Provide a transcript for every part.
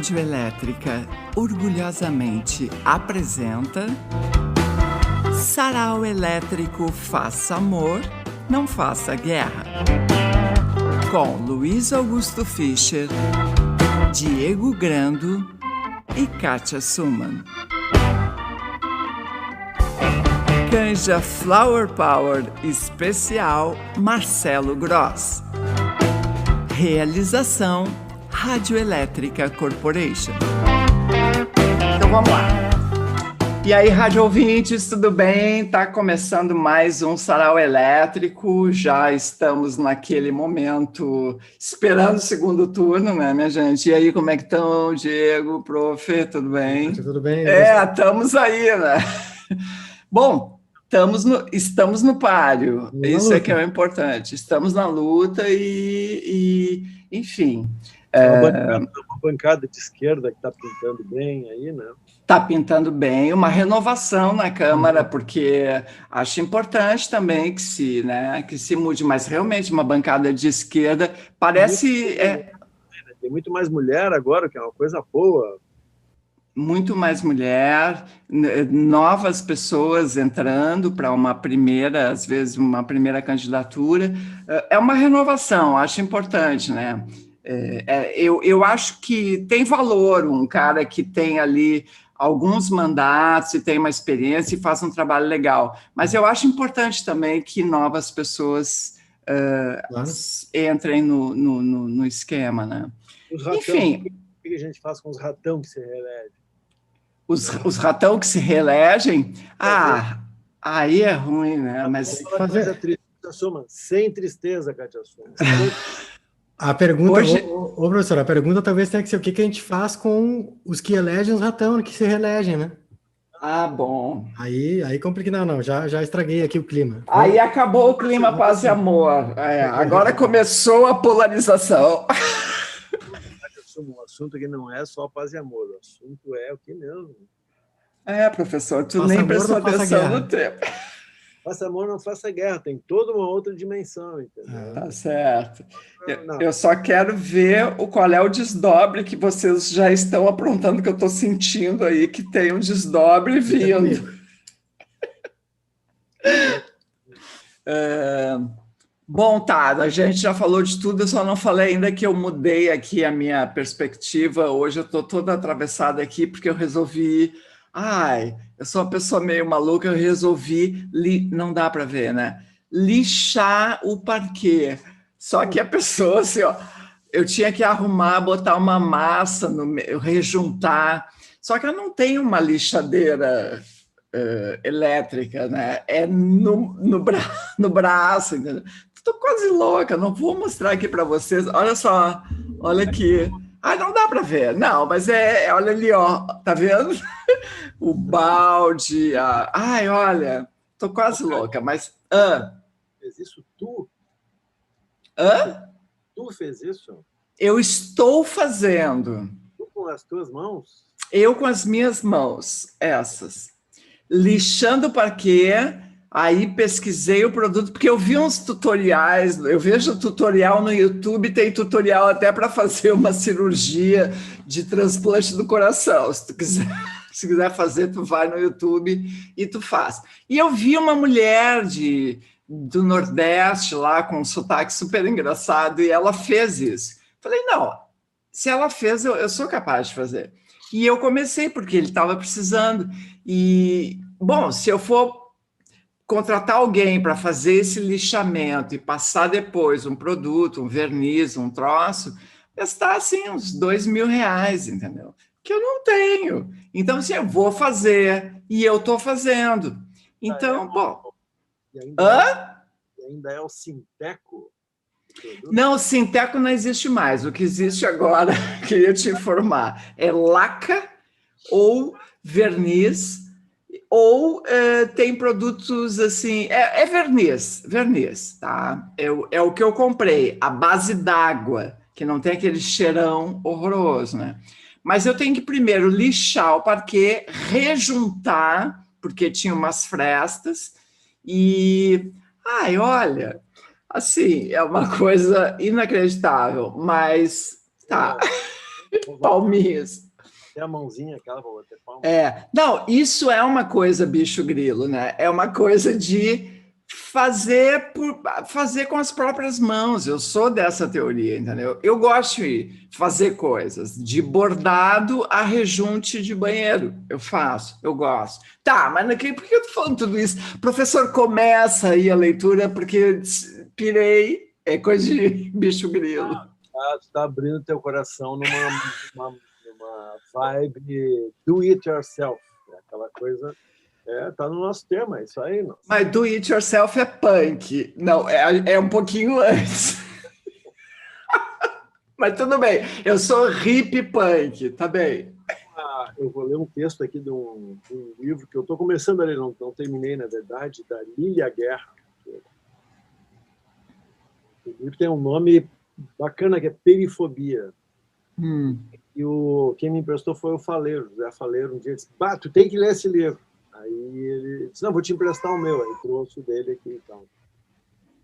Rádio Elétrica orgulhosamente apresenta Sarau Elétrico Faça Amor, Não Faça Guerra, com Luiz Augusto Fischer, Diego Grando e Kátia Suman. Canja Flower Power especial Marcelo Gross. Realização Rádio Elétrica Corporation. Então vamos lá. E aí, rádio ouvintes, tudo bem? Tá começando mais um Sarau Elétrico. Já estamos naquele momento esperando o segundo turno, né, minha gente? E aí, como é que estão, Diego, prof? Tudo bem? Tudo bem? Estamos aí, né? Bom, estamos no páreo. Isso é que é o importante. Estamos na luta enfim... Uma bancada de esquerda que está pintando bem aí, né? Está pintando bem, uma renovação na Câmara, porque acho importante também que se mude, mas realmente uma bancada de esquerda parece... Tem muito mais mulher agora, que é uma coisa boa. Muito mais mulher, novas pessoas entrando para uma primeira, às vezes uma primeira candidatura. É uma renovação, acho importante, né? Eu acho que tem valor um cara que tem ali alguns mandatos e tem uma experiência e faz um trabalho legal. Mas eu acho importante também que novas pessoas entrem no esquema, né? Enfim. O que a gente faz com os ratão que se reelegem? Os ratão que se reelegem? Aí é ruim, né? Mas sem tristeza, Kátia Suman. A pergunta, professor, a pergunta talvez tenha que ser o que a gente faz com os que elegem os ratão, que se reelegem, né? Bom. Aí complica, não, já estraguei aqui o clima. Aí acabou o clima paz e amor. Agora começou a polarização. O assunto aqui não é só paz e amor, o assunto é o que mesmo. Professor, tu nem prestou atenção no tempo. Faça amor, não faça guerra, tem toda uma outra dimensão, entendeu? Tá certo. Eu só quero ver qual é o desdobre que vocês já estão aprontando, que eu estou sentindo aí que tem um desdobre vindo. Bom, tá, a gente já falou de tudo, eu só não falei ainda que eu mudei aqui a minha perspectiva. Hoje eu estou toda atravessada aqui porque eu resolvi... eu sou uma pessoa meio maluca, eu resolvi... Não dá para ver, né? Lixar o parquê. Só que a pessoa, assim, eu tinha que arrumar, botar uma massa, rejuntar. Só que eu não tenho uma lixadeira elétrica, né? É no braço, entendeu? Estou quase louca, não vou mostrar aqui para vocês. Olha só, olha aqui. Não dá para ver. Não, mas olha ali, tá vendo? O balde. Olha, tô quase louca, mas... Fez isso tu? Tu fez isso? Eu estou fazendo. Tu com as tuas mãos? Eu com as minhas mãos, essas. Lixando o parquê, aí pesquisei o produto, porque eu vi uns tutoriais, eu vejo tutorial no YouTube, tem tutorial até para fazer uma cirurgia de transplante do coração. Se quiser fazer, tu vai no YouTube e tu faz. E eu vi uma mulher do Nordeste lá, com um sotaque super engraçado, e ela fez isso. Falei, não, se ela fez, eu sou capaz de fazer. E eu comecei, porque ele estava precisando. E, bom, se eu for contratar alguém para fazer esse lixamento e passar depois um produto, um verniz, um troço, gastar, assim, uns R$2.000, entendeu? Que eu não tenho. Então, assim, eu vou fazer, e eu estou fazendo. Então, bom... E ainda é o Sinteco? Não, o Sinteco não existe mais. O que existe agora, queria te informar, é laca ou verniz, ou tem produtos assim... É verniz, tá? É o que eu comprei, a base d'água, que não tem aquele cheirão horroroso, né? Mas eu tenho que primeiro lixar o parquê, rejuntar, porque tinha umas frestas, e... olha, assim, é uma coisa inacreditável, mas tá. Palminhas. Tem a mãozinha aquela para bater palma. Não, isso é uma coisa, bicho grilo, né? É uma coisa de fazer com as próprias mãos. Eu sou dessa teoria, entendeu? Eu gosto de fazer coisas, de bordado a rejunte de banheiro. Eu faço, eu gosto. Tá, mas por que eu tô falando tudo isso? Professor, começa aí a leitura, porque pirei, é coisa de bicho grilo. Tu tá abrindo teu coração numa vibe do it yourself, aquela coisa. Tá no nosso tema, é isso aí. Não. Mas do it yourself é punk. Não, é um pouquinho antes. Mas tudo bem, eu sou hippie punk, tá bem. Eu vou ler um texto aqui de um livro que eu estou começando a ler, não terminei, na verdade, da Lília Guerra. O livro tem um nome bacana, que é Perifobia. E quem me emprestou foi o Faleiro, José Faleiro. Um dia disse, tu tem que ler esse livro. Aí ele disse, não, vou te emprestar o meu. Aí trouxe o dele aqui e tal.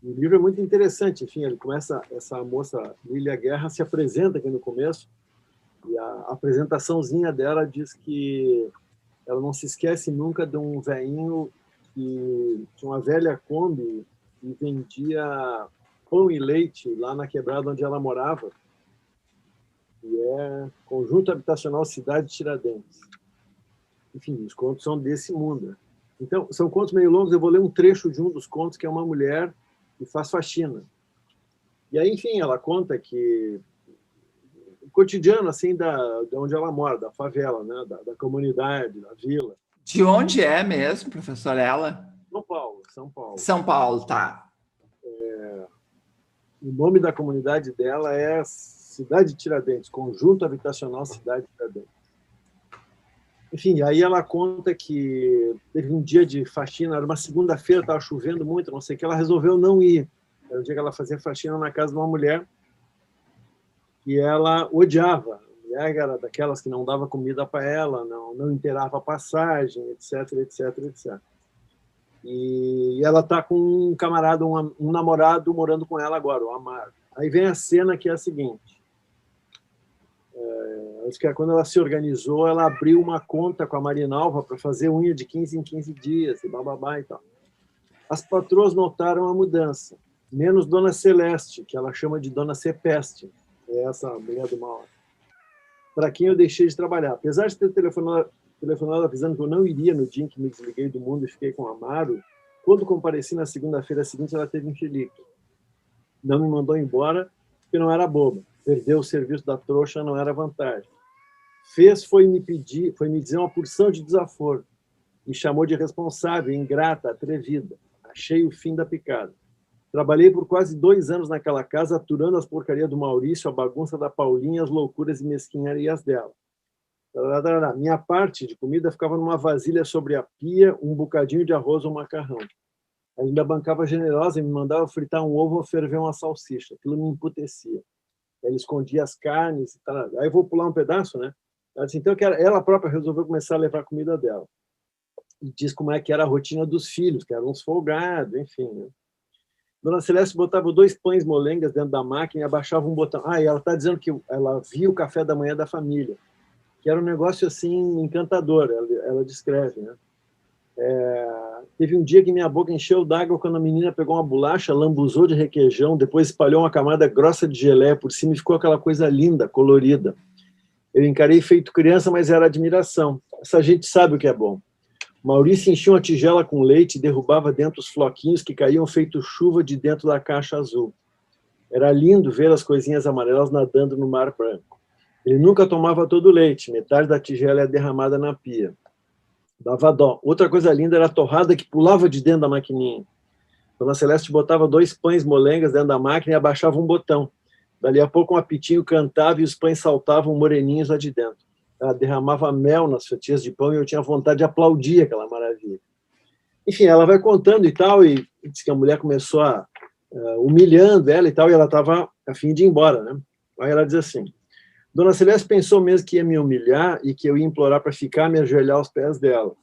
E o livro é muito interessante. Enfim, ele começa, essa moça, Lília Guerra, se apresenta aqui no começo, e a apresentaçãozinha dela diz que ela não se esquece nunca de um velhinho que tinha uma velha Kombi e vendia pão e leite lá na quebrada onde ela morava, que é Conjunto Habitacional Cidade Tiradentes. Enfim, os contos são desse mundo. Então, são contos meio longos, eu vou ler um trecho de um dos contos, que é uma mulher que faz faxina. E aí, enfim, ela conta que o cotidiano, assim, de onde ela mora, da favela, né? da comunidade, da vila. De onde é mesmo, professor, ela? São Paulo. São Paulo, tá. O nome da comunidade dela é Cidade Tiradentes, Conjunto Habitacional Cidade Tiradentes. Enfim, aí ela conta que teve um dia de faxina, era uma segunda-feira, estava chovendo muito, não sei o que, ela resolveu não ir. Era o dia que ela fazia faxina na casa de uma mulher que ela odiava. A mulher era daquelas que não dava comida para ela, não inteirava a passagem, etc, etc, etc. E ela está com um camarada, um namorado morando com ela agora, o Amaro. Aí vem a cena que é a seguinte. Quando ela se organizou, ela abriu uma conta com a Marinalva para fazer unha de 15 em 15 dias, e bababá e tal. As patroas notaram a mudança, menos Dona Celeste, que ela chama de Dona Cepeste, é essa mulher do mal, para quem eu deixei de trabalhar. Apesar de ter telefonado avisando que eu não iria no dia em que me desliguei do mundo e fiquei com o Amaro, quando compareci na segunda-feira seguinte, ela teve um chilique. Não me mandou embora, porque não era boba. Perder o serviço da trouxa não era vantagem. Foi me dizer uma porção de desaforo. Me chamou de irresponsável, ingrata, atrevida. Achei o fim da picada. Trabalhei por quase 2 anos naquela casa, aturando as porcarias do Maurício, a bagunça da Paulinha, as loucuras e mesquinharias dela. Minha parte de comida ficava numa vasilha sobre a pia, um bocadinho de arroz ou macarrão. Ela ainda bancava generosa e me mandava fritar um ovo ou ferver uma salsicha. Aquilo me emputecia. Ela escondia as carnes. Aí eu vou pular um pedaço, né? Ela disse, então, que ela própria resolveu começar a levar a comida dela. E diz como é que era a rotina dos filhos, que eram uns folgados, enfim. Né? Dona Celeste botava 2 pães molengas dentro da máquina e abaixava um botão. E ela está dizendo que ela via o café da manhã da família, que era um negócio assim encantador, ela descreve, né? Teve um dia que minha boca encheu d'água quando a menina pegou uma bolacha, lambuzou de requeijão, depois espalhou uma camada grossa de geleia por cima e ficou aquela coisa linda, colorida. Eu encarei feito criança, mas era admiração. Essa gente sabe o que é bom. Maurício enchia uma tigela com leite e derrubava dentro os floquinhos que caíam feito chuva de dentro da caixa azul. Era lindo ver as coisinhas amarelas nadando no mar branco. Ele nunca tomava todo o leite, metade da tigela é derramada na pia. Dava dó. Outra coisa linda era a torrada que pulava de dentro da maquininha. Dona Celeste botava 2 pães molengas dentro da máquina e abaixava um botão. Dali a pouco um apitinho cantava e os pães saltavam moreninhos lá de dentro. Ela derramava mel nas fatias de pão e eu tinha vontade de aplaudir aquela maravilha. Enfim, ela vai contando e tal, e diz que a mulher começou humilhando ela e tal, e ela estava a fim de ir embora, né? Aí ela diz assim, Dona Celeste pensou mesmo que ia me humilhar e que eu ia implorar para ficar, me ajoelhar aos pés dela.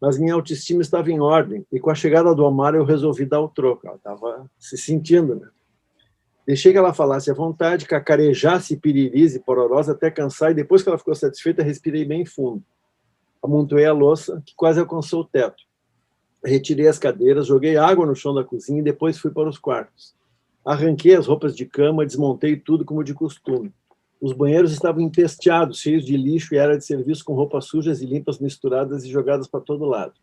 Mas minha autoestima estava em ordem, e com a chegada do Amaro eu resolvi dar o troco. Ela estava se sentindo, né? Deixei que ela falasse à vontade, cacarejasse, piririze, pororosa, até cansar, e depois que ela ficou satisfeita, respirei bem fundo. Amontoei a louça, que quase alcançou o teto. Retirei as cadeiras, joguei água no chão da cozinha e depois fui para os quartos. Arranquei as roupas de cama, desmontei tudo como de costume. Os banheiros estavam empesteados, cheios de lixo e era de serviço com roupas sujas e limpas misturadas e jogadas para todo lado.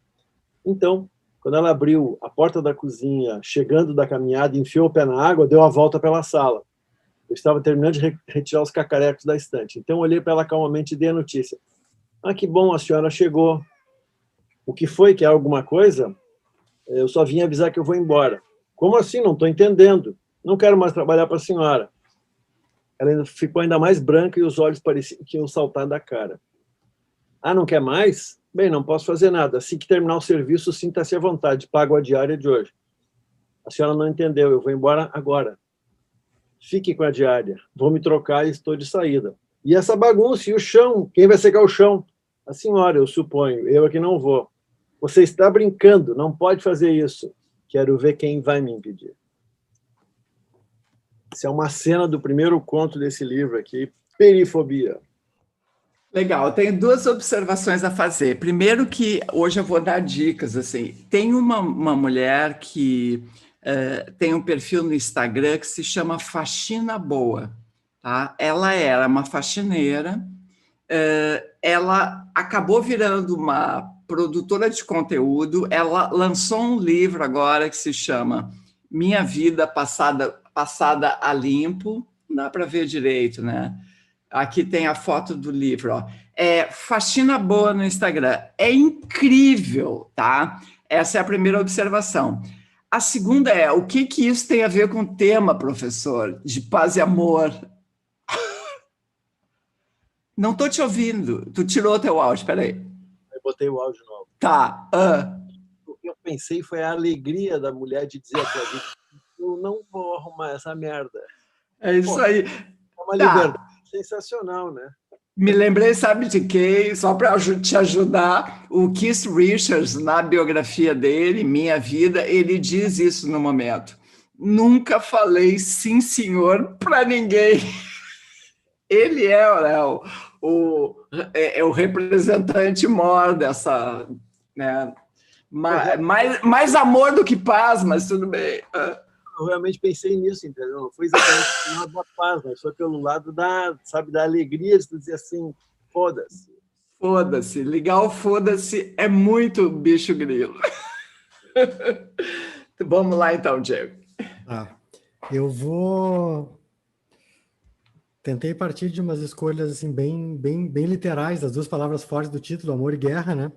Então, quando ela abriu a porta da cozinha, chegando da caminhada, enfiou o pé na água, deu a volta pela sala. Eu estava terminando de retirar os cacarecos da estante. Então, olhei para ela calmamente e dei a notícia. Ah, que bom, a senhora chegou. O que foi? Quer alguma coisa? Eu só vim avisar que eu vou embora. Como assim? Não estou entendendo. Não quero mais trabalhar para a senhora. Ela ficou ainda mais branca e os olhos pareciam que iam saltar da cara. Ah, não quer mais? Bem, não posso fazer nada. Assim que terminar o serviço, sinta-se à vontade. Pago a diária de hoje. A senhora não entendeu. Eu vou embora agora. Fique com a diária. Vou me trocar e estou de saída. E essa bagunça? E o chão? Quem vai secar o chão? A senhora, eu suponho. Eu é que não vou. Você está brincando. Não pode fazer isso. Quero ver quem vai me impedir. Essa é uma cena do primeiro conto desse livro aqui, Perifobia. Legal, tenho duas observações a fazer. Primeiro que hoje eu vou dar dicas, assim. Tem uma mulher que tem um perfil no Instagram que se chama Faxina Boa. Tá? Ela era uma faxineira, ela acabou virando uma produtora de conteúdo, ela lançou um livro agora que se chama Minha Vida Passada a Limpo, não dá para ver direito, né? Aqui tem a foto do livro, ó. Faxina Boa no Instagram. É incrível, tá? Essa é a primeira observação. A segunda é, o que isso tem a ver com o tema, professor, de paz e amor? Não estou te ouvindo. Tu tirou o teu áudio, espera aí. Eu botei o áudio novo. Tá. O que eu pensei foi a alegria da mulher de dizer para mim, eu não vou arrumar essa merda. É isso aí. É uma liberdade sensacional, né? Me lembrei, sabe de quem? Só para te ajudar, o Keith Richards, na biografia dele, Minha Vida, ele diz isso no momento. Nunca falei sim, senhor, para ninguém. Ele é o representante maior dessa... Né? Mais amor do que paz, mas tudo bem. Eu realmente pensei nisso, entendeu? Não foi exatamente pelo lado da paz, mas foi pelo lado da alegria de dizer assim, foda-se. Foda-se. Ligar o foda-se é muito bicho grilo. Vamos lá então, Diego. Eu vou... Tentei partir de umas escolhas assim, bem literais, das duas palavras fortes do título, amor e guerra, né?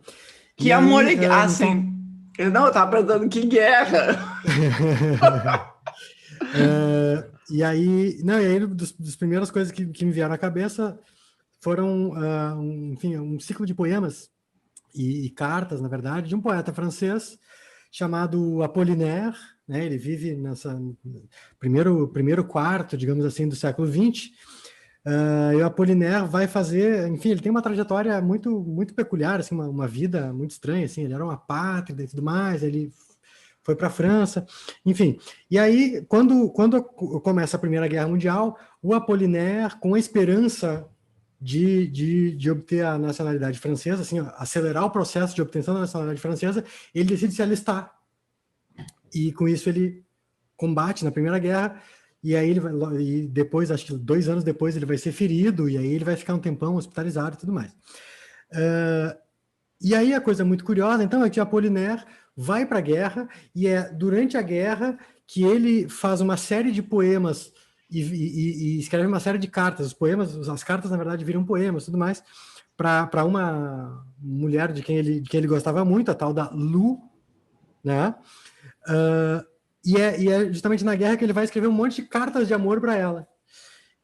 Que amor e guerra? Sim. Não, eu estava perguntando que guerra. E aí, das primeiras coisas que me vieram à cabeça foram, enfim, um ciclo de poemas e cartas, na verdade, de um poeta francês chamado Apollinaire, né? Ele vive nessa primeiro quarto, digamos assim, do século XX. E o Apollinaire vai fazer, enfim, ele tem uma trajetória muito peculiar, assim, uma vida muito estranha, assim, ele era um apátrida e tudo mais, ele foi para a França, enfim. E aí, quando começa a Primeira Guerra Mundial, o Apollinaire, com a esperança de obter a nacionalidade francesa, assim, acelerar o processo de obtenção da nacionalidade francesa, ele decide se alistar. E com isso ele combate na Primeira Guerra, e aí e depois, acho que 2 anos depois, ele vai ser ferido, e aí ele vai ficar um tempão hospitalizado e tudo mais. E aí a coisa muito curiosa, então, é que Apollinaire vai para a guerra, e é durante a guerra que ele faz uma série de poemas e escreve uma série de cartas. Os poemas, as cartas, na verdade, viram poemas e tudo mais, para uma mulher de quem ele gostava muito, a tal da Lu, né? E é justamente na guerra que ele vai escrever um monte de cartas de amor para ela.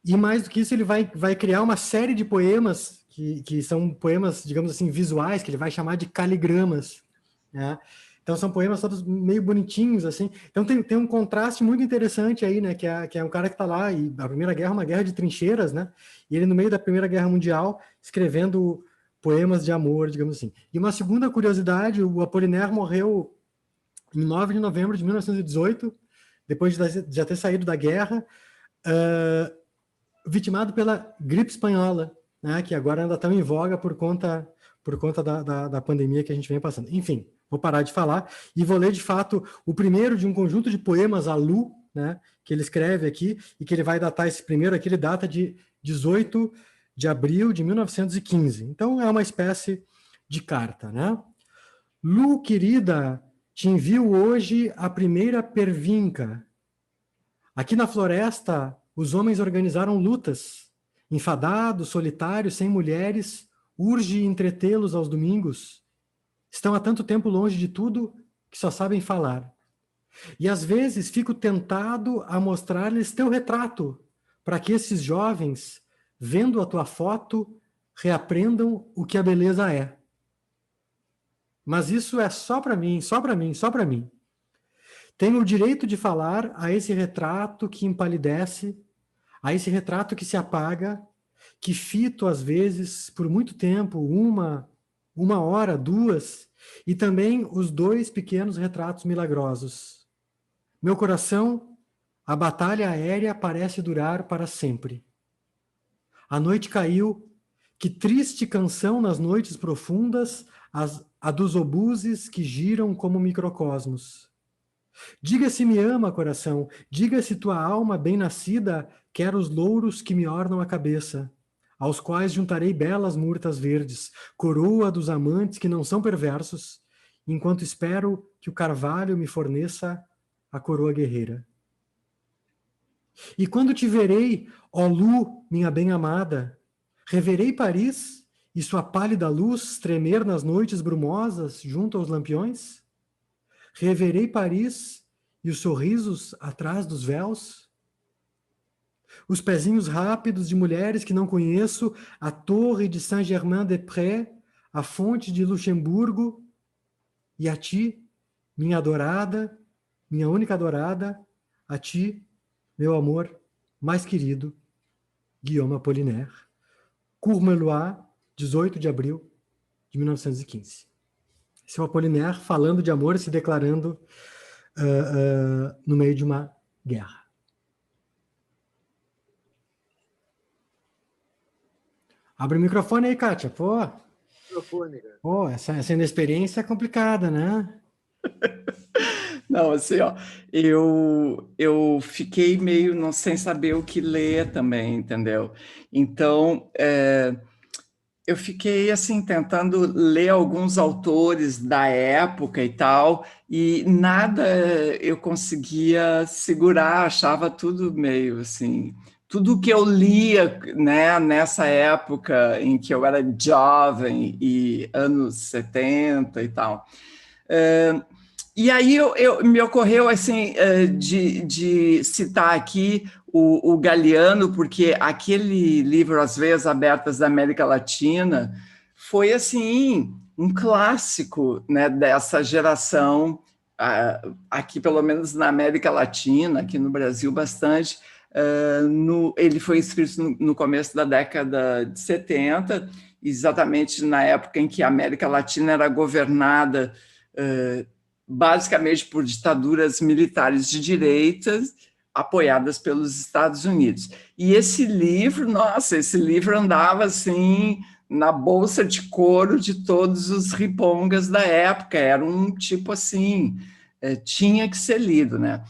E mais do que isso, ele vai criar uma série de poemas que são poemas, digamos assim, visuais, que ele vai chamar de caligramas, né? Então são poemas todos meio bonitinhos, assim. Então tem um contraste muito interessante aí, né? Que é um cara que está lá, e a Primeira Guerra é uma guerra de trincheiras, né? E ele, no meio da Primeira Guerra Mundial, escrevendo poemas de amor, digamos assim. E uma segunda curiosidade, o Apollinaire morreu em 9 de novembro de 1918, depois de já ter saído da guerra. vitimado pela gripe espanhola, né, que agora ainda está em voga por conta da pandemia que a gente vem passando. Enfim, vou parar de falar e vou ler, de fato, o primeiro de um conjunto de poemas, a Lu, né, que ele escreve aqui, e que ele vai datar esse primeiro aqui, ele data de 18 de abril de 1915. Então, é uma espécie de carta, né? Lu, querida, te envio hoje a primeira pervinca. Aqui na floresta, os homens organizaram lutas. Enfadados, solitários, sem mulheres, urge entretê-los aos domingos. Estão há tanto tempo longe de tudo que só sabem falar. E às vezes fico tentado a mostrar-lhes teu retrato, para que esses jovens, vendo a tua foto, reaprendam o que a beleza é. Mas isso é só para mim, só para mim, só para mim. Tenho o direito de falar a esse retrato que empalidece, a esse retrato que se apaga, que fito às vezes por muito tempo, uma hora, duas, e também os 2 pequenos retratos milagrosos. Meu coração, a batalha aérea parece durar para sempre. A noite caiu, que triste canção nas noites profundas, a dos obuses que giram como microcosmos. Diga se me ama, coração, diga se tua alma bem-nascida quer os louros que me ornam a cabeça, aos quais juntarei belas murtas verdes, coroa dos amantes que não são perversos, enquanto espero que o carvalho me forneça a coroa guerreira. E quando te verei, ó Lu, minha bem-amada, reverei Paris e sua pálida luz tremer nas noites brumosas junto aos lampiões? Reverei Paris e os sorrisos atrás dos véus? Os pezinhos rápidos de mulheres que não conheço, a torre de Saint-Germain-des-Prés, a fonte de Luxemburgo, e a ti, minha adorada, minha única adorada, a ti, meu amor mais querido, Guillaume Apollinaire. Courmelois, 18 de abril de 1915. Esse é o Apollinaire falando de amor e se declarando no meio de uma guerra. Abre o microfone aí, Kátia. Pô, essa inexperiência é complicada, né? Não, assim, ó, eu fiquei meio não, sem saber o que ler também, entendeu? Então, eu fiquei, assim, tentando ler alguns autores da época e tal, e nada eu conseguia segurar, achava tudo meio, assim, tudo que eu lia, né, nessa época em que eu era jovem, e anos 70 e tal. E aí me ocorreu assim de citar aqui o Galeano, porque aquele livro As Veias Abertas da América Latina foi assim um clássico, né, dessa geração, aqui pelo menos na América Latina, aqui no Brasil bastante. Ele foi escrito no começo da década de 70, exatamente na época em que a América Latina era governada basicamente por ditaduras militares de direita, apoiadas pelos Estados Unidos. E esse livro, nossa, esse livro andava assim na bolsa de couro de todos os ripongas da época, era um tipo assim, tinha que ser lido, né?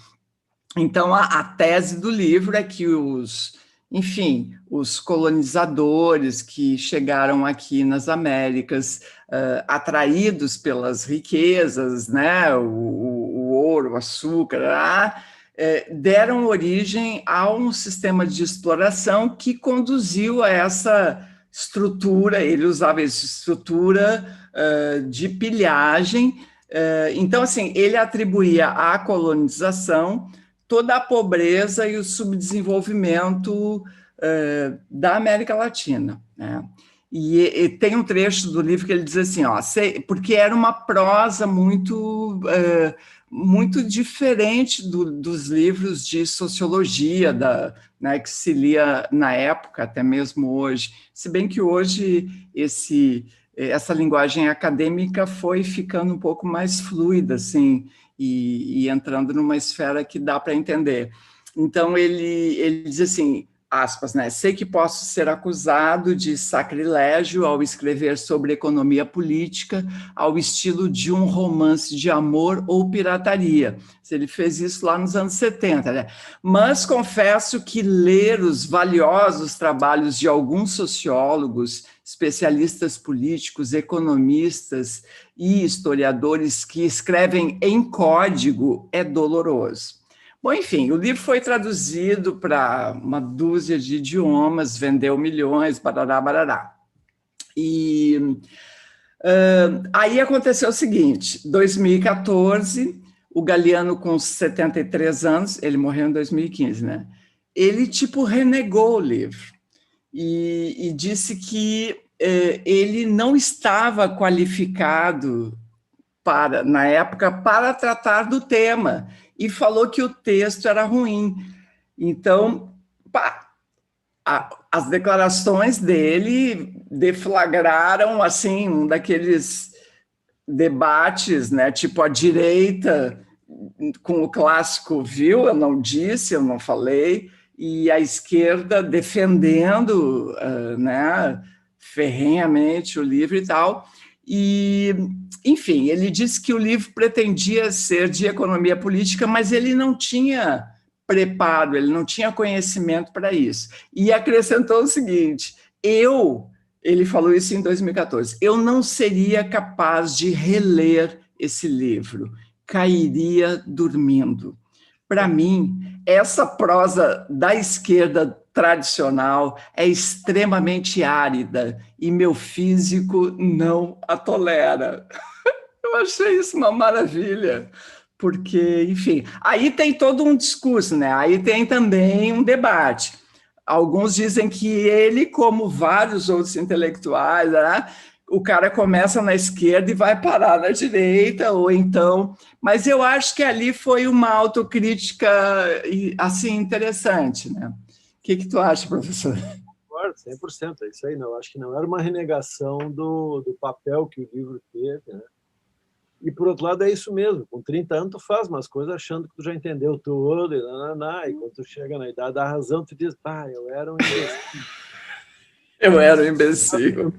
Então, a tese do livro é que os colonizadores que chegaram aqui nas Américas, atraídos pelas riquezas, né, o ouro, o açúcar, deram origem a um sistema de exploração que conduziu a essa estrutura, ele usava essa estrutura de pilhagem. Então, assim, ele atribuía à colonização toda a pobreza e o subdesenvolvimento da América Latina, né? E tem um trecho do livro que ele diz assim, ó, porque era uma prosa muito diferente dos livros de sociologia né, que se lia na época, até mesmo hoje, se bem que hoje essa linguagem acadêmica foi ficando um pouco mais fluida, assim, e entrando numa esfera que dá para entender. Então, ele diz assim, aspas, né? Sei que posso ser acusado de sacrilégio ao escrever sobre economia política ao estilo de um romance de amor ou pirataria. Ele fez isso lá nos anos 70, né? Mas confesso que ler os valiosos trabalhos de alguns sociólogos, especialistas políticos, economistas e historiadores que escrevem em código é doloroso. Bom, enfim, o livro foi traduzido para uma dúzia de idiomas, vendeu milhões, barará, barará. E aí aconteceu o seguinte, 2014, o Galiano com 73 anos, ele morreu em 2015, né? Ele, tipo, renegou o livro e disse que ele não estava qualificado na época, para tratar do tema, e falou que o texto era ruim. Então, as declarações dele deflagraram assim, um daqueles debates, né, tipo a direita com o clássico, viu, eu não disse, eu não falei, e a esquerda defendendo, né, ferrenhamente o livro e tal. E, enfim, ele disse que o livro pretendia ser de economia política, mas ele não tinha preparo, ele não tinha conhecimento para isso. E acrescentou o seguinte, ele falou isso em 2014, eu não seria capaz de reler esse livro, cairia dormindo. Para mim, essa prosa da esquerda tradicional é extremamente árida e meu físico não a tolera. Eu achei isso uma maravilha, porque, enfim, aí tem todo um discurso, né? Aí tem também um debate. Alguns dizem que ele, como vários outros intelectuais, né, o cara começa na esquerda e vai parar na direita, ou então... Mas eu acho que ali foi uma autocrítica assim, interessante, né? O que tu acha, professor? Concordo, 100%, é isso aí. Não, acho que não era uma renegação do papel que o livro teve, né? E, por outro lado, é isso mesmo. Com 30 anos, tu faz umas coisas achando que tu já entendeu tudo, e quando tu chega na idade da razão, tu diz, eu era um imbecil. Eu era um imbecil.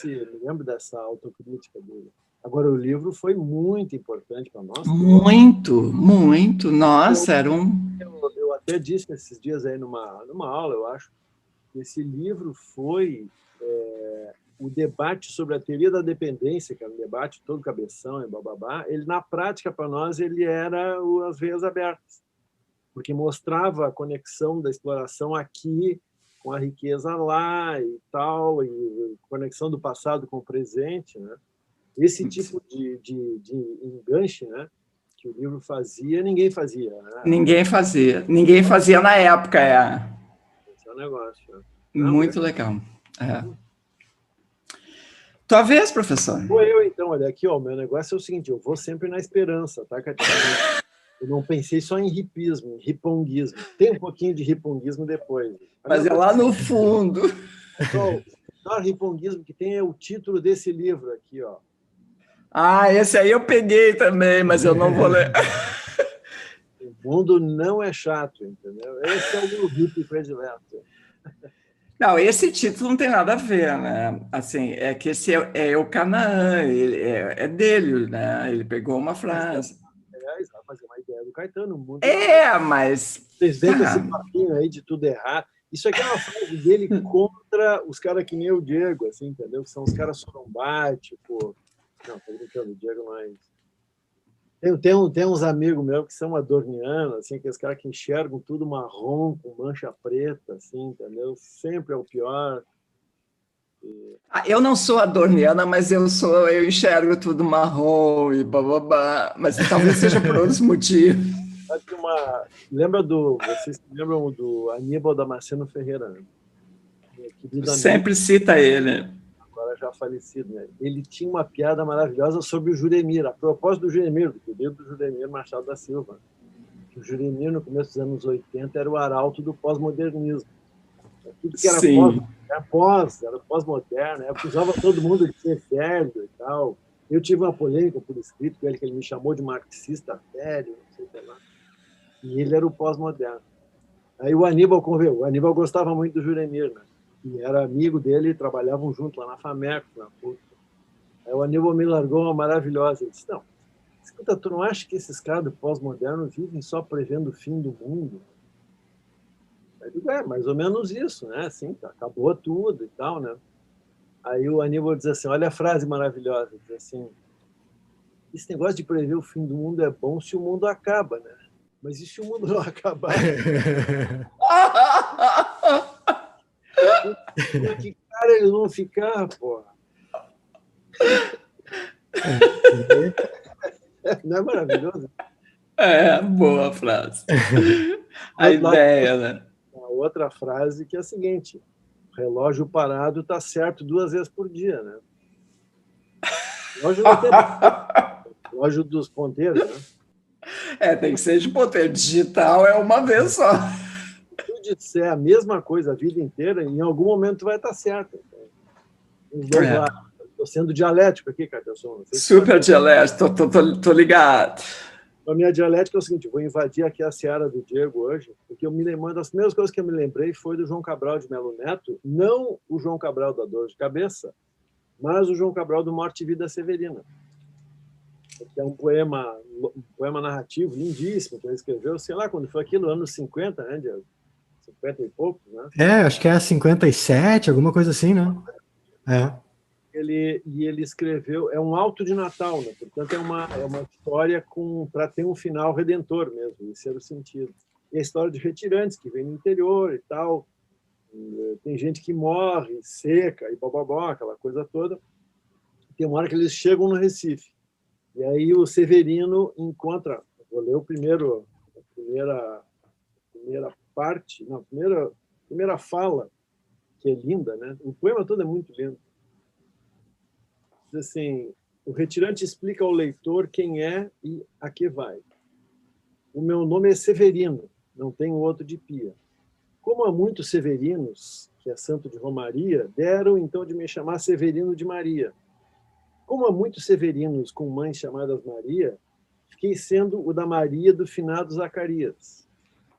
Eu lembro dessa autocrítica dele. Agora, o livro foi muito importante para nós. Muito, muito. Nossa, era um... Eu até disse esses dias aí numa aula, eu acho, que esse livro foi o debate sobre a teoria da dependência, que era um debate todo cabeção e bababá. Ele, na prática, para nós, ele era as veias abertas, porque mostrava a conexão da exploração aqui com a riqueza lá e tal, e conexão do passado com o presente, né? Esse tipo de enganche, né, que o livro fazia, ninguém fazia. Né? Ninguém fazia na época. Esse é o negócio. Né? Muito legal. Tua vez, professor. Vou eu, então. Olha, aqui, ó, meu negócio é o seguinte, eu vou sempre na esperança, tá, Catarina? Eu não pensei só em hipismo, em riponguismo. Tem um pouquinho de riponguismo depois. Mas é lá no fundo. Então, o riponguismo que tem é o título desse livro aqui, ó. Esse aí eu peguei também, mas eu não vou ler. O mundo não é chato, entendeu? Esse é o meu hippie predileto. Não, esse título não tem nada a ver, né? Assim, é que esse é o Canaã, é dele, né? Ele pegou uma frase. Mas é uma ideia do Caetano. Mundo mas... Vocês veem esse papinho aí de tudo errado. Isso aqui é uma frase dele contra os caras que nem o Diego, assim, entendeu? Que são os caras sorumbáticos. Não, tô brincando, o Diego mais... Tem uns amigos meus que são adornianos, assim, aqueles caras que enxergam tudo marrom, com mancha preta, assim, entendeu? Sempre é o pior. Eu não sou adorniana, mas eu enxergo tudo marrom e bababá, mas talvez seja por outros motivos. Vocês lembram do Aníbal Damasceno Ferreira? Né? Sempre cita ele. Agora já falecido, né? Ele tinha uma piada maravilhosa sobre o Juremir, a propósito do Juremir, do querido Juremir Machado da Silva. O Juremir, no começo dos anos 80, era o arauto do pós-modernismo. Tudo que era pós-moderno, acusava todo mundo de ser velho e tal. Eu tive uma polêmica por escrito com ele, que ele me chamou de marxista velho, não sei o que lá. E ele era o pós-moderno. Aí o Aníbal conversou. O Aníbal gostava muito do Juremir, né? E era amigo dele, trabalhavam junto lá na Fameco, na PUC. Aí o Aníbal me largou uma maravilhosa. Ele disse, não, escuta, tu não acha que esses caras do pós-moderno vivem só prevendo o fim do mundo? Aí eu digo, mais ou menos isso, né? Assim, tá, acabou tudo e tal, né? Aí o Aníbal diz assim, olha a frase maravilhosa, diz assim, esse negócio de prever o fim do mundo é bom se o mundo acaba, né? Mas e se o mundo não acabar? Que cara eles vão ficar, porra? Não é maravilhoso? Boa frase. A ideia, né? A outra frase que é a seguinte, o relógio parado está certo 2 vezes por dia, né? O relógio não tem relógio dos ponteiros, né? Tem que ser de ponteiro. Digital é uma vez só. Se tu disser a mesma coisa a vida inteira, em algum momento vai estar certo. Os dois lá. Estou sendo dialético aqui, Carterson. Super dialético, tô ligado. A minha dialética é o seguinte, vou invadir aqui a seara do Diego hoje, porque eu me lembro, uma das primeiras coisas que eu me lembrei foi do João Cabral de Melo Neto, não o João Cabral da Dor de Cabeça, mas o João Cabral do Morte e Vida Severina. Que é um poema narrativo lindíssimo que ele escreveu, sei lá, quando foi aquilo, anos 50, né, Diego? 50 e poucos, né? Acho que é 57, alguma coisa assim, né? Ele escreveu, é um auto de Natal, né? Portanto, é uma história para ter um final redentor mesmo, esse era o sentido. E a história de retirantes que vem no interior e tal, tem gente que morre, seca, e bababó, aquela coisa toda. Tem uma hora que eles chegam no Recife, e aí o Severino encontra, vou ler a primeira parte, não, a primeira fala, que é linda, né? O poema todo é muito lindo. Diz assim, o retirante explica ao leitor quem é e a que vai. O meu nome é Severino, não tenho outro de pia. Como há muitos Severinos, que é santo de Romaria, deram então de me chamar Severino de Maria. Como há muitos Severinos com mães chamadas Maria, fiquei sendo o da Maria do finado Zacarias.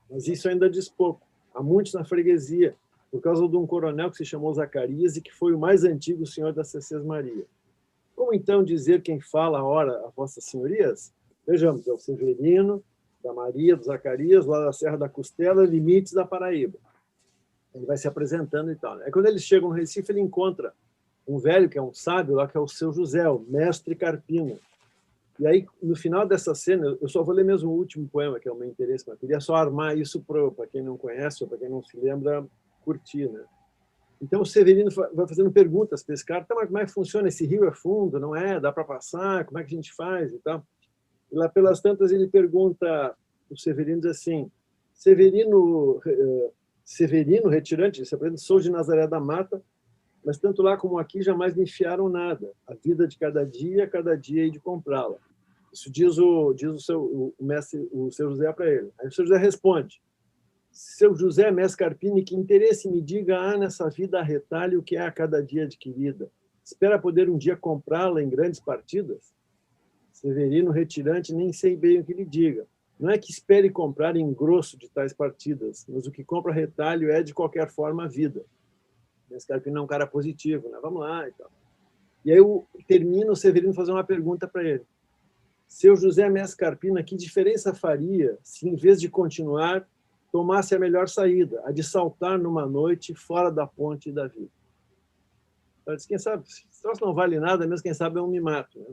Mas isso ainda diz pouco. Há muitos na freguesia, por causa de um coronel que se chamou Zacarias e que foi o mais antigo senhor da Cecês Maria. Como então dizer quem fala ora a vossas senhorias? Vejamos, é o Severino, da Maria, do Zacarias, lá da Serra da Costela, limites da Paraíba. Ele vai se apresentando e tal. Aí, quando eles chegam no Recife, ele encontra um velho, que é um sábio, lá, que é o seu José, o mestre Carpino. E aí, no final dessa cena, eu só vou ler mesmo o último poema, que é o meu interesse, mas queria só armar isso para quem não conhece ou para quem não se lembra, curtir, né? Então, o Severino vai fazendo perguntas para esse cara, mas como é que funciona? Esse rio é fundo, não é? Dá para passar? Como é que a gente faz? E tal. E lá pelas tantas, ele pergunta, o Severino diz assim, Severino, retirante, se apresenta, sou de Nazaré da Mata, mas tanto lá como aqui jamais me enfiaram nada. A vida de cada dia hei de comprá-la. Isso diz o mestre, o seu José para ele. Aí o seu José responde, seu José Mestre Carpini, que interesse me diga há nessa vida a retalho que é a cada dia adquirida. Espera poder um dia comprá-la em grandes partidas? Severino retirante, nem sei bem o que lhe diga. Não é que espere comprar em grosso de tais partidas, mas o que compra retalho é, de qualquer forma, a vida. Mestre Carpini é um cara positivo, né? Vamos lá e tal. E aí termina o Severino fazendo uma pergunta para ele. Seu José Mestre Carpina, que diferença faria se, em vez de continuar, tomasse a melhor saída, a de saltar numa noite fora da ponte da vida? Então, quem sabe, se troço não vale nada, mesmo quem sabe eu me mato, né?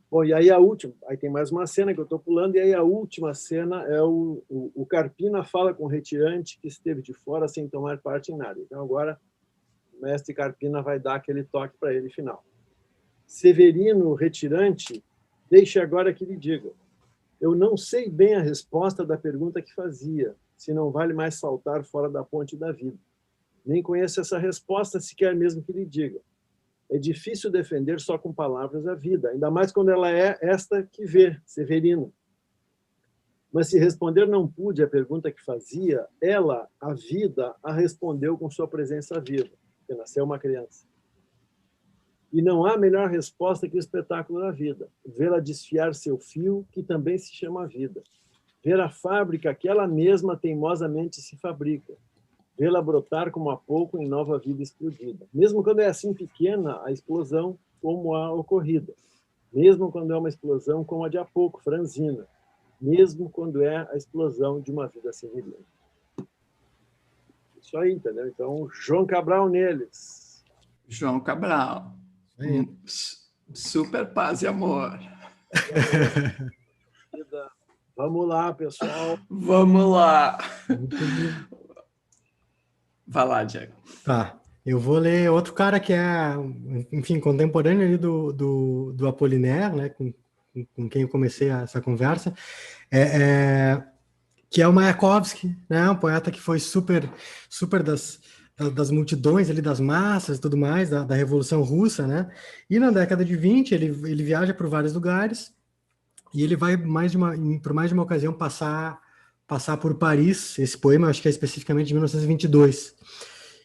Bom, e aí a última, aí tem mais uma cena que eu estou pulando, e aí a última cena é o Carpina fala com o retirante que esteve de fora sem tomar parte em nada. Então agora o mestre Carpina vai dar aquele toque para ele final. Severino retirante, deixe agora que lhe diga. Eu não sei bem a resposta da pergunta que fazia, se não vale mais saltar fora da ponte da vida. Nem conheço essa resposta, se quer mesmo que lhe diga. É difícil defender só com palavras a vida, ainda mais quando ela é esta que vê, Severino. Mas se responder não pude a pergunta que fazia, ela, a vida, a respondeu com sua presença viva, que nasceu uma criança. E não há melhor resposta que o espetáculo da vida, vê-la desfiar seu fio, que também se chama vida. ver a fábrica que ela mesma teimosamente se fabrica, vê-la brotar como há pouco em nova vida explodida. Mesmo quando é assim pequena a explosão como a ocorrida, mesmo quando é uma explosão como a de há pouco, franzina, mesmo quando é a explosão de uma vida severina. Isso aí, entendeu? Então, João Cabral neles. João Cabral. Super paz e amor. Vamos lá, pessoal. Vamos lá. Vai lá, Diego. Tá, eu vou ler outro cara que é, enfim, contemporâneo ali do Apollinaire, né, com quem eu comecei essa conversa, que é o Mayakovsky, né, um poeta que foi super das multidões ali, das massas e tudo mais, da Revolução Russa, né, e na década de 20 ele viaja por vários lugares e ele vai por mais de uma ocasião passar por Paris. Esse poema, eu acho que é especificamente de 1922.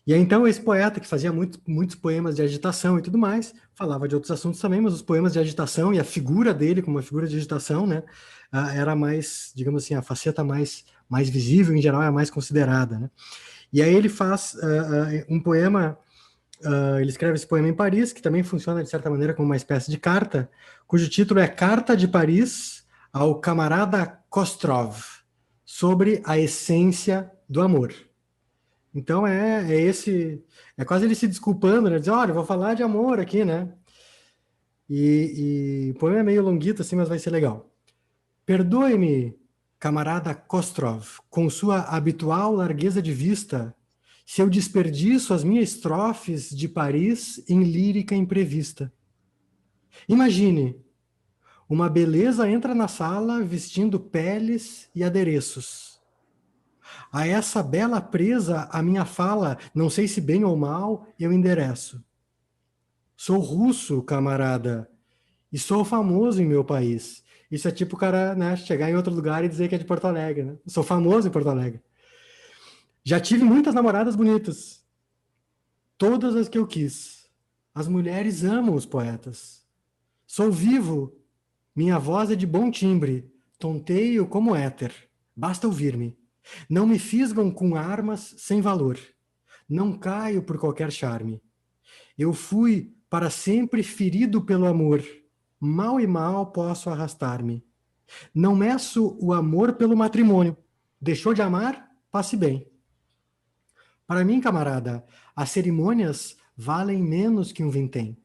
E aí, então, esse poeta, que fazia muitos poemas de agitação e tudo mais, falava de outros assuntos também, mas os poemas de agitação e a figura dele como uma figura de agitação, né, era mais, digamos assim, a faceta mais visível, em geral, é a mais considerada, né? E aí ele faz um poema, ele escreve esse poema em Paris, que também funciona, de certa maneira, como uma espécie de carta, cujo título é Carta de Paris ao camarada Kostrov, sobre a essência do amor. Então é quase ele se desculpando, né? Dizer, olha, eu vou falar de amor aqui, né? E o poema é meio longuito assim, mas vai ser legal. Perdoe-me, camarada Kostrov, com sua habitual largueza de vista, se eu desperdiço as minhas estrofes de Paris em lírica imprevista. Imagine, uma beleza entra na sala vestindo peles e adereços. A essa bela presa, a minha fala, não sei se bem ou mal, eu endereço. Sou russo, camarada, e sou famoso em meu país. Isso é tipo o cara, né, chegar em outro lugar e dizer que é de Porto Alegre, né? Sou famoso em Porto Alegre. Já tive muitas namoradas bonitas. Todas as que eu quis. As mulheres amam os poetas. Sou vivo. Minha voz é de bom timbre. Tonteio como éter. Basta ouvir-me. Não me fisgam com armas sem valor. Não caio por qualquer charme. Eu fui para sempre ferido pelo amor. Mal e mal posso arrastar-me. Não meço o amor pelo matrimônio. Deixou de amar? Passe bem. Para mim, camarada, as cerimônias valem menos que um vintém.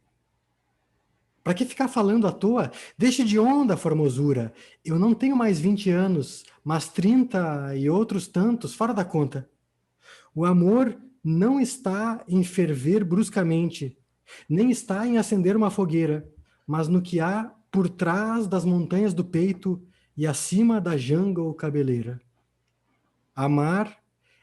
Para que ficar falando à toa? Deixe de onda a formosura. Eu não tenho mais 20 anos, mas 30 e outros tantos, fora da conta. O amor não está em ferver bruscamente, nem está em acender uma fogueira, mas no que há por trás das montanhas do peito e acima da jungle cabeleira. Amar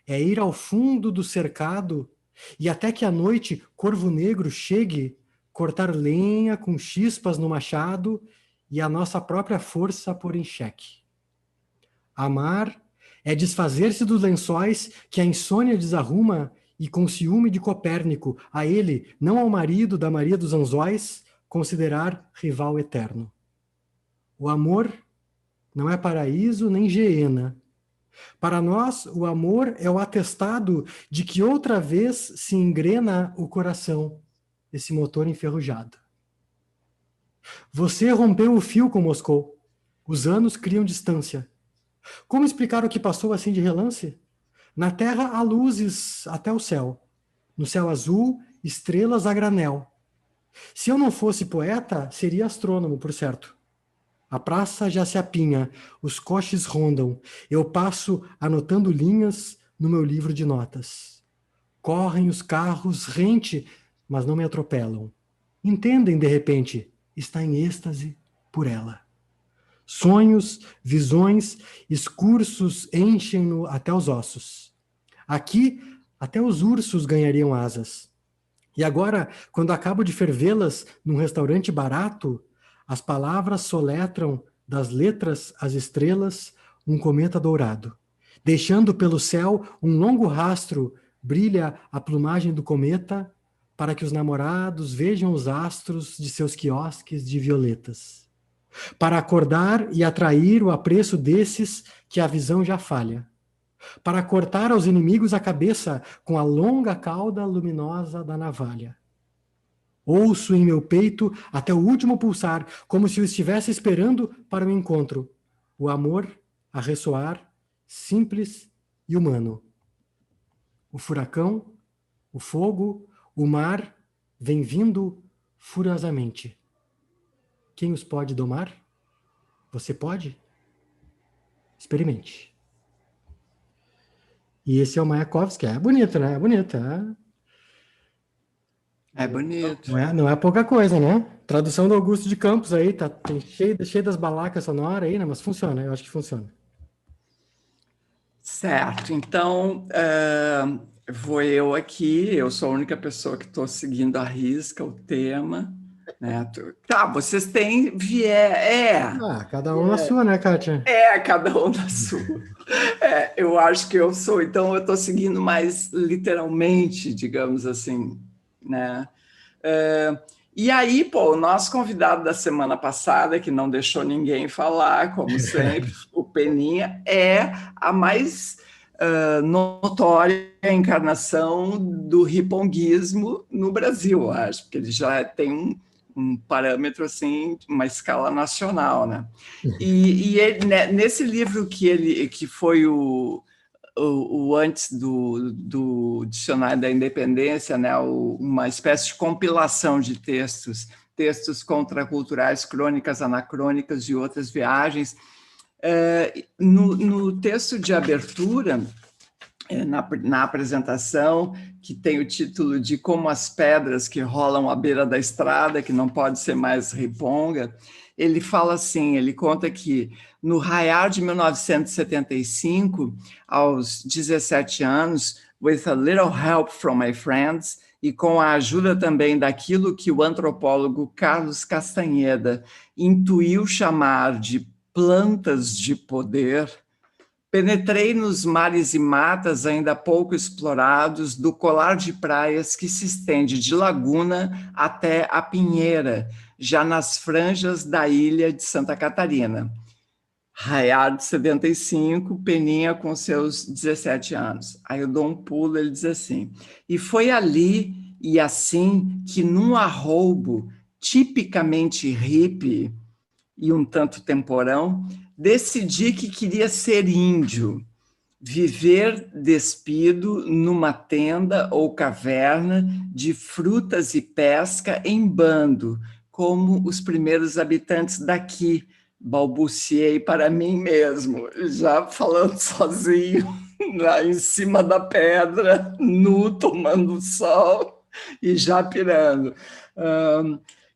é ir ao fundo do cercado e até que a noite corvo negro chegue, cortar lenha com chispas no machado e a nossa própria força pôr em xeque. Amar é desfazer-se dos lençóis que a insônia desarruma e com ciúme de Copérnico, a ele, não ao marido da Maria dos Anzóis, considerar rival eterno. O amor não é paraíso nem Geena. Para nós, o amor é o atestado de que outra vez se engrena o coração, esse motor enferrujado. Você rompeu o fio com Moscou. Os anos criam distância. Como explicar o que passou assim de relance? Na terra há luzes até o céu. No céu azul, estrelas a granel. Se eu não fosse poeta, seria astrônomo, por certo. A praça já se apinha, os coches rondam. Eu passo anotando linhas no meu livro de notas. Correm os carros rente, mas não me atropelam. Entendem, de repente, está em êxtase por ela. Sonhos, visões, excursos enchem-no até os ossos. Aqui, até os ursos ganhariam asas. E agora, quando acabo de fervê-las num restaurante barato, as palavras soletram das letras às estrelas um cometa dourado. Deixando pelo céu um longo rastro, brilha a plumagem do cometa para que os namorados vejam os astros de seus quiosques de violetas. para acordar e atrair o apreço desses que a visão já falha, para cortar aos inimigos a cabeça com a longa cauda luminosa da navalha. Ouço em meu peito até o último pulsar, como se o estivesse esperando para o encontro, o amor a ressoar, simples e humano. O furacão, o fogo, o mar, vem vindo furiosamente. Quem os pode domar? Você pode? Experimente. E esse é o Mayakovsky. É bonito, né? É bonito. É bonito. Não é pouca coisa, né? Tradução do Augusto de Campos aí, tem cheio das balacas sonoras aí, né? Mas funciona, eu acho que funciona. Certo. Então, vou eu aqui. Eu sou a única pessoa que estou seguindo à risca o tema. Né? Tá, vocês têm viés. Cada um na sua, né, Kátia? Cada um na sua. Eu acho que eu sou. Então, eu estou seguindo mais literalmente, digamos assim, né? E aí, o nosso convidado da semana passada, que não deixou ninguém falar, como sempre, o Peninha, é a mais notória encarnação do riponguismo no Brasil, acho, porque ele já tem um parâmetro, assim, uma escala nacional, né? E ele, né, nesse livro que foi o antes do Dicionário da Independência, né, uma espécie de compilação de textos contraculturais, crônicas anacrônicas e outras viagens. No texto de abertura, na apresentação, que tem o título de Como as Pedras que Rolam à Beira da Estrada, que não pode ser mais riponga, ele fala assim, ele conta que no raiar de 1975, aos 17 anos, with a little help from my friends, e com a ajuda também daquilo que o antropólogo Carlos Castanheda intuiu chamar de plantas de poder, penetrei nos mares e matas ainda pouco explorados do colar de praias que se estende de Laguna até a Pinheira, já nas franjas da ilha de Santa Catarina. Raiar de 75, Peninha com seus 17 anos. Aí eu dou um pulo, ele diz assim, e foi ali e assim que num arroubo tipicamente hippie e um tanto temporão, decidi que queria ser índio, viver despido numa tenda ou caverna de frutas e pesca em bando, como os primeiros habitantes daqui, balbuciei para mim mesmo, já falando sozinho, lá em cima da pedra, nu, tomando sol e já pirando.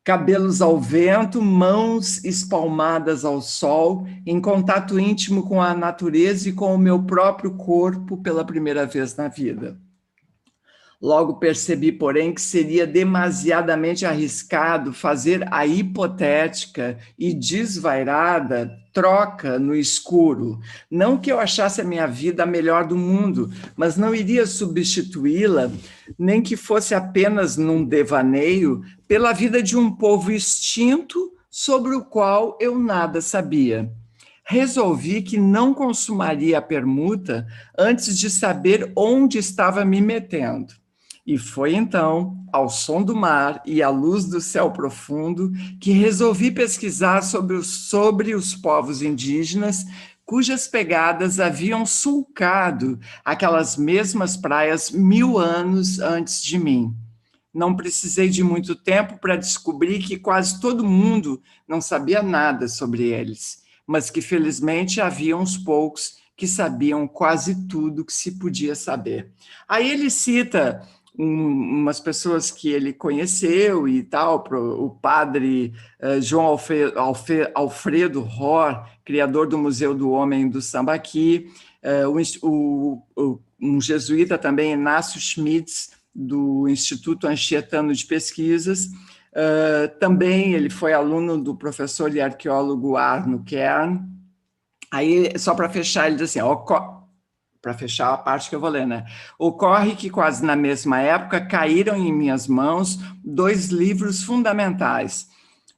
Cabelos ao vento, mãos espalmadas ao sol, em contato íntimo com a natureza e com o meu próprio corpo pela primeira vez na vida. Logo percebi, porém, que seria demasiadamente arriscado fazer a hipotética e desvairada troca no escuro. Não que eu achasse a minha vida a melhor do mundo, mas não iria substituí-la, nem que fosse apenas num devaneio, pela vida de um povo extinto sobre o qual eu nada sabia. Resolvi que não consumaria a permuta antes de saber onde estava me metendo. E foi então, ao som do mar e à luz do céu profundo, que resolvi pesquisar sobre os povos indígenas cujas pegadas haviam sulcado aquelas mesmas praias 1000 anos antes de mim. Não precisei de muito tempo para descobrir que quase todo mundo não sabia nada sobre eles, mas que felizmente havia uns poucos que sabiam quase tudo que se podia saber. Aí ele cita umas pessoas que ele conheceu e tal, o padre João Alfredo Rohr, criador do Museu do Homem do Sambaqui, um jesuíta também, Inácio Schmitz, do Instituto Anchietano de Pesquisas. Também ele foi aluno do professor e arqueólogo Arno Kern. Aí, só para fechar, ele diz assim, para fechar a parte que eu vou ler, né? Ocorre que quase na mesma época caíram em minhas mãos 2 livros fundamentais.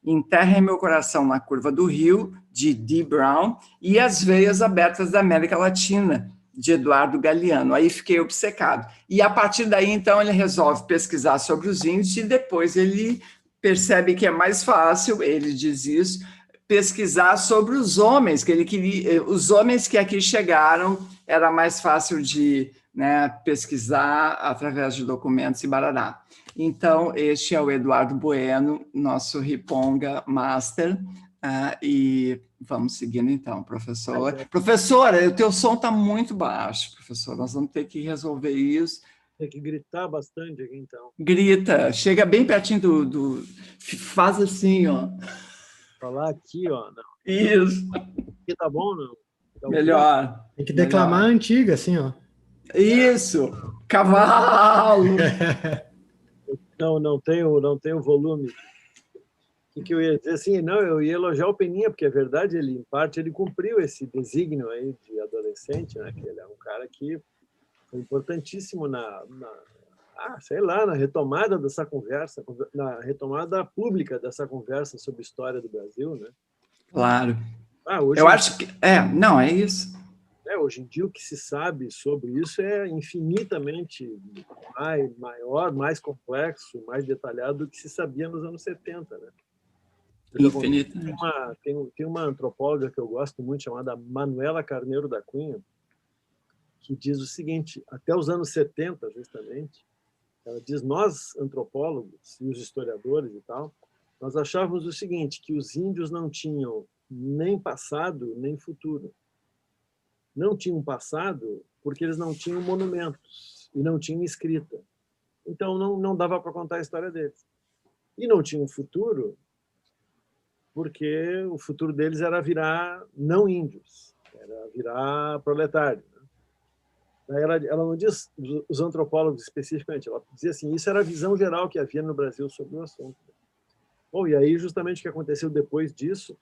Enterra em Meu Coração na Curva do Rio, de Dee Brown, e As Veias Abertas da América Latina, de Eduardo Galeano. Aí fiquei obcecado. E a partir daí, então, ele resolve pesquisar sobre os índios e depois ele percebe que é mais fácil, ele diz isso, pesquisar sobre os homens, que ele queria, os homens que aqui chegaram, era mais fácil de, né, pesquisar através de documentos e barará. Então, este é o Eduardo Bueno, nosso Riponga Master, e vamos seguindo então, professor. Professora, o teu som está muito baixo, professor, nós vamos ter que resolver isso. Tem que gritar bastante aqui, então. Grita, chega bem pertinho faz assim, ó. Falar aqui, ó. Não. Isso. Aqui tá bom, não? Tá melhor. Tem que declamar a antiga, assim, ó. Isso, cavalo. Não tenho volume. O que eu ia dizer? Assim, não, eu ia elogiar o Peninha, porque é verdade, ele, em parte, ele cumpriu esse desígnio aí de adolescente, né? Que ele é um cara que foi importantíssimo na retomada dessa conversa, na retomada pública dessa conversa sobre a história do Brasil, né? Claro. Hoje, eu acho que... não, é isso. Hoje em dia, o que se sabe sobre isso é infinitamente maior, mais complexo, mais detalhado do que se sabia nos anos 70, né? Infinitamente. Tem uma antropóloga que eu gosto muito, chamada Manuela Carneiro da Cunha, que diz o seguinte: até os anos 70, justamente, ela diz, nós, antropólogos e os historiadores e tal, nós achávamos o seguinte, que os índios não tinham nem passado, nem futuro. Não tinham passado porque eles não tinham monumentos e não tinham escrita. Então, não dava para contar a história deles. E não tinham futuro porque o futuro deles era virar não índios, era virar proletário. Ela não diz os antropólogos especificamente, ela dizia assim, isso era a visão geral que havia no Brasil sobre o assunto. Bom, e aí justamente o que aconteceu depois disso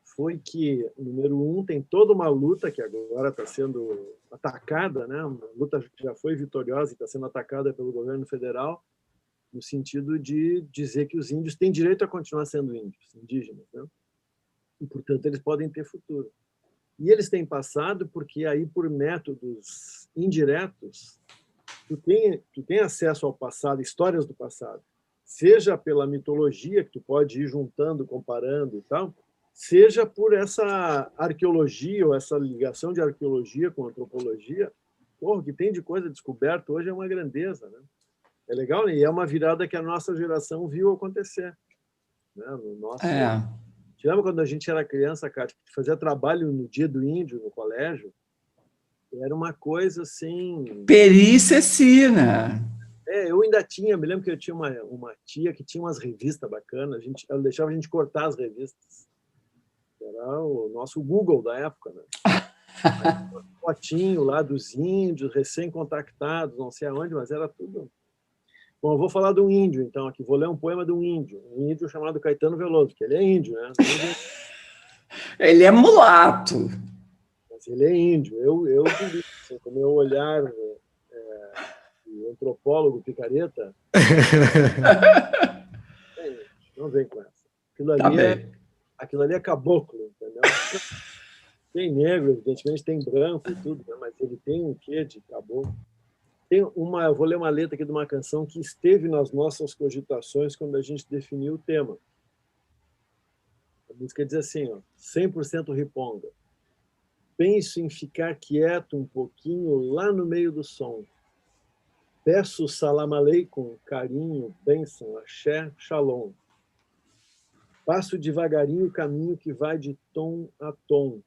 foi que, número 1, tem toda uma luta que agora está sendo atacada, né? Uma luta que já foi vitoriosa e está sendo atacada pelo governo federal, no sentido de dizer que os índios têm direito a continuar sendo índios, indígenas, né? E, portanto, eles podem ter futuro. E eles têm passado porque aí, por métodos indiretos, tu tem acesso ao passado, histórias do passado, seja pela mitologia, que tu pode ir juntando, comparando e tal, seja por essa arqueologia, ou essa ligação de arqueologia com antropologia. O que tem de coisa descoberta hoje é uma grandeza, né? É legal, né? E é uma virada que a nossa geração viu acontecer, né? No nosso... Te lembra quando a gente era criança, Cátia, que fazia trabalho no Dia do Índio, no colégio? Era uma coisa assim... Pericecina. Eu ainda tinha, me lembro que eu tinha uma tia que tinha umas revistas bacanas, ela deixava a gente cortar as revistas. Era o nosso Google da época, né? Aí, um fotinho lá dos índios, recém-contactados, não sei aonde, mas era tudo... Bom, eu vou falar de um índio, então, aqui. Vou ler um poema de um índio chamado Caetano Veloso, que ele é índio, né? Ele é mulato. Mas ele é índio. Eu assim, com o meu olhar de antropólogo picareta, não vem com essa. Aquilo ali é caboclo, entendeu? Tem negro, evidentemente, tem branco e tudo, né? Mas ele tem um quê de caboclo. Eu vou ler uma letra aqui de uma canção que esteve nas nossas cogitações quando a gente definiu o tema. A música diz assim, ó, 100% riponga. Penso em ficar quieto um pouquinho lá no meio do som. Peço salam aleikum, carinho, bênção, axé, shalom. Passo devagarinho o caminho que vai de tom a tom.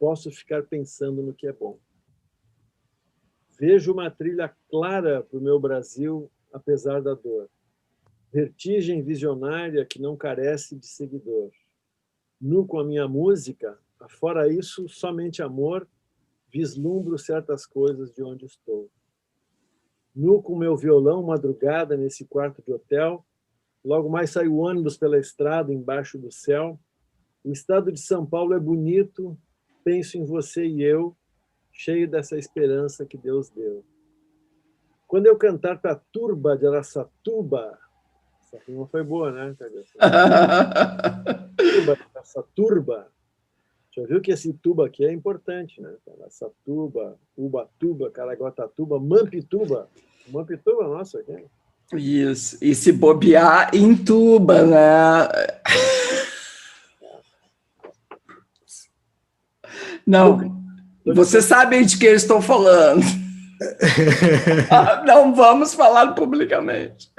Posso ficar pensando no que é bom. Vejo uma trilha clara para o meu Brasil, apesar da dor. Vertigem visionária que não carece de seguidor. Nu com a minha música, afora isso, somente amor, vislumbro certas coisas de onde estou. Nu com meu violão, madrugada, nesse quarto de hotel, logo mais sai o ônibus pela estrada, embaixo do céu. O estado de São Paulo é bonito, penso em você e eu, cheio dessa esperança que Deus deu. Quando eu cantar para a turba de Araçatuba, Essa rima foi boa, né, cabeça? Essa turba. Já viu que esse tuba aqui é importante, né? Essa tuba, Ubatuba, Caraguatatuba, Mampituba. Mampituba, nossa, aqui. Isso. E se bobear, entuba, né? Não, vocês sabem de que eu estou falando. Não vamos falar publicamente.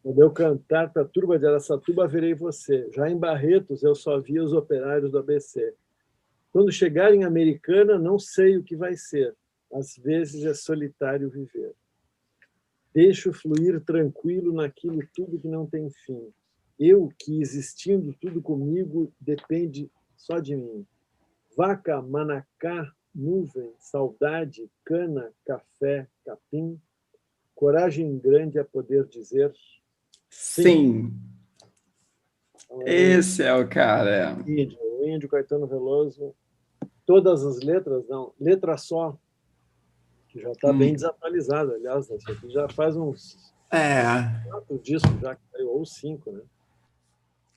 Quando eu cantar para a turba de Araçatuba, verei você. Já em Barretos, eu só via os operários do ABC. Quando chegar em Americana, não sei o que vai ser. Às vezes é solitário viver. Deixo fluir tranquilo naquilo tudo que não tem fim. Eu, que existindo tudo comigo, depende só de mim. Vaca, manacá, nuvem, saudade, cana, café, capim. Coragem grande a poder dizer... Sim. Esse é o cara. O Índio, Caetano Veloso. Todas as letras, não. Letra só, que já está bem desatualizada, aliás. Isso aqui já faz uns 4 discos, já, ou 5, né?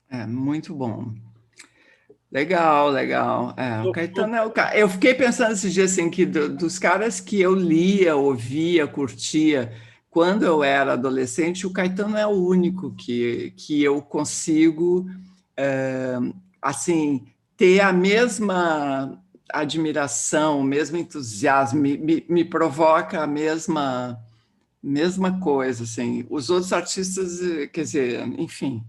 É, muito bom. Legal, legal. O Caetano é o cara. Eu fiquei pensando esses dias assim, que dos caras que eu lia, ouvia, curtia, quando eu era adolescente, o Caetano é o único que eu consigo assim, ter a mesma admiração, o mesmo entusiasmo, me provoca a mesma coisa. Assim. Os outros artistas, quer dizer, enfim...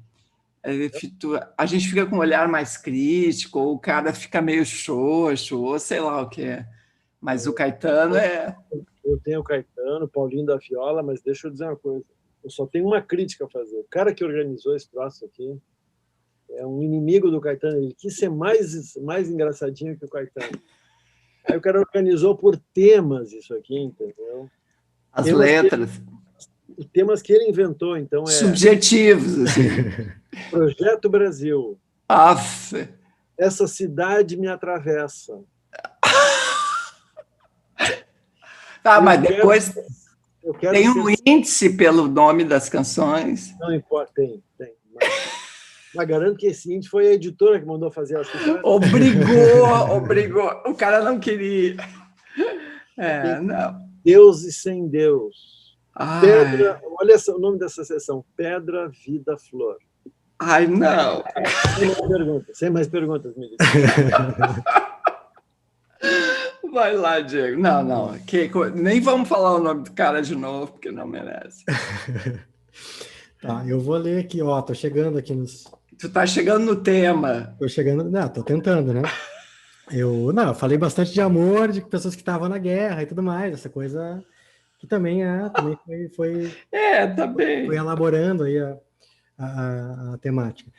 A gente fica com um olhar mais crítico, ou o cara fica meio xoxo, ou sei lá o que é. Mas o Caetano é... Eu tenho o Caetano, o Paulinho da Viola, mas deixa eu dizer uma coisa. Eu só tenho uma crítica a fazer. O cara que organizou esse troço aqui é um inimigo do Caetano. Ele quis ser mais engraçadinho que o Caetano. Aí o cara organizou por temas isso aqui, entendeu? As letras. Temas que ele inventou, então subjetivos, assim. Projeto Brasil. Aff. Essa cidade me atravessa. Mas depois tem um índice pelo nome das canções. Não importa, tem. Mas garanto que esse índice foi a editora que mandou fazer as coisas. Obrigou. O cara não queria. Não. Deus e sem Deus. Pedra, olha o nome dessa sessão, Pedra, Vida, Flor. Ai, não. Sem mais perguntas, Mili. Vai lá, Diego. Não. Nem vamos falar o nome do cara de novo, porque não merece. Tá, eu vou ler aqui, tô chegando aqui nos... Tu tá chegando no tema. Tô chegando... Não, tô tentando, né? Eu falei bastante de amor, de pessoas que estavam na guerra e tudo mais, essa coisa... que também foi elaborando aí a temática.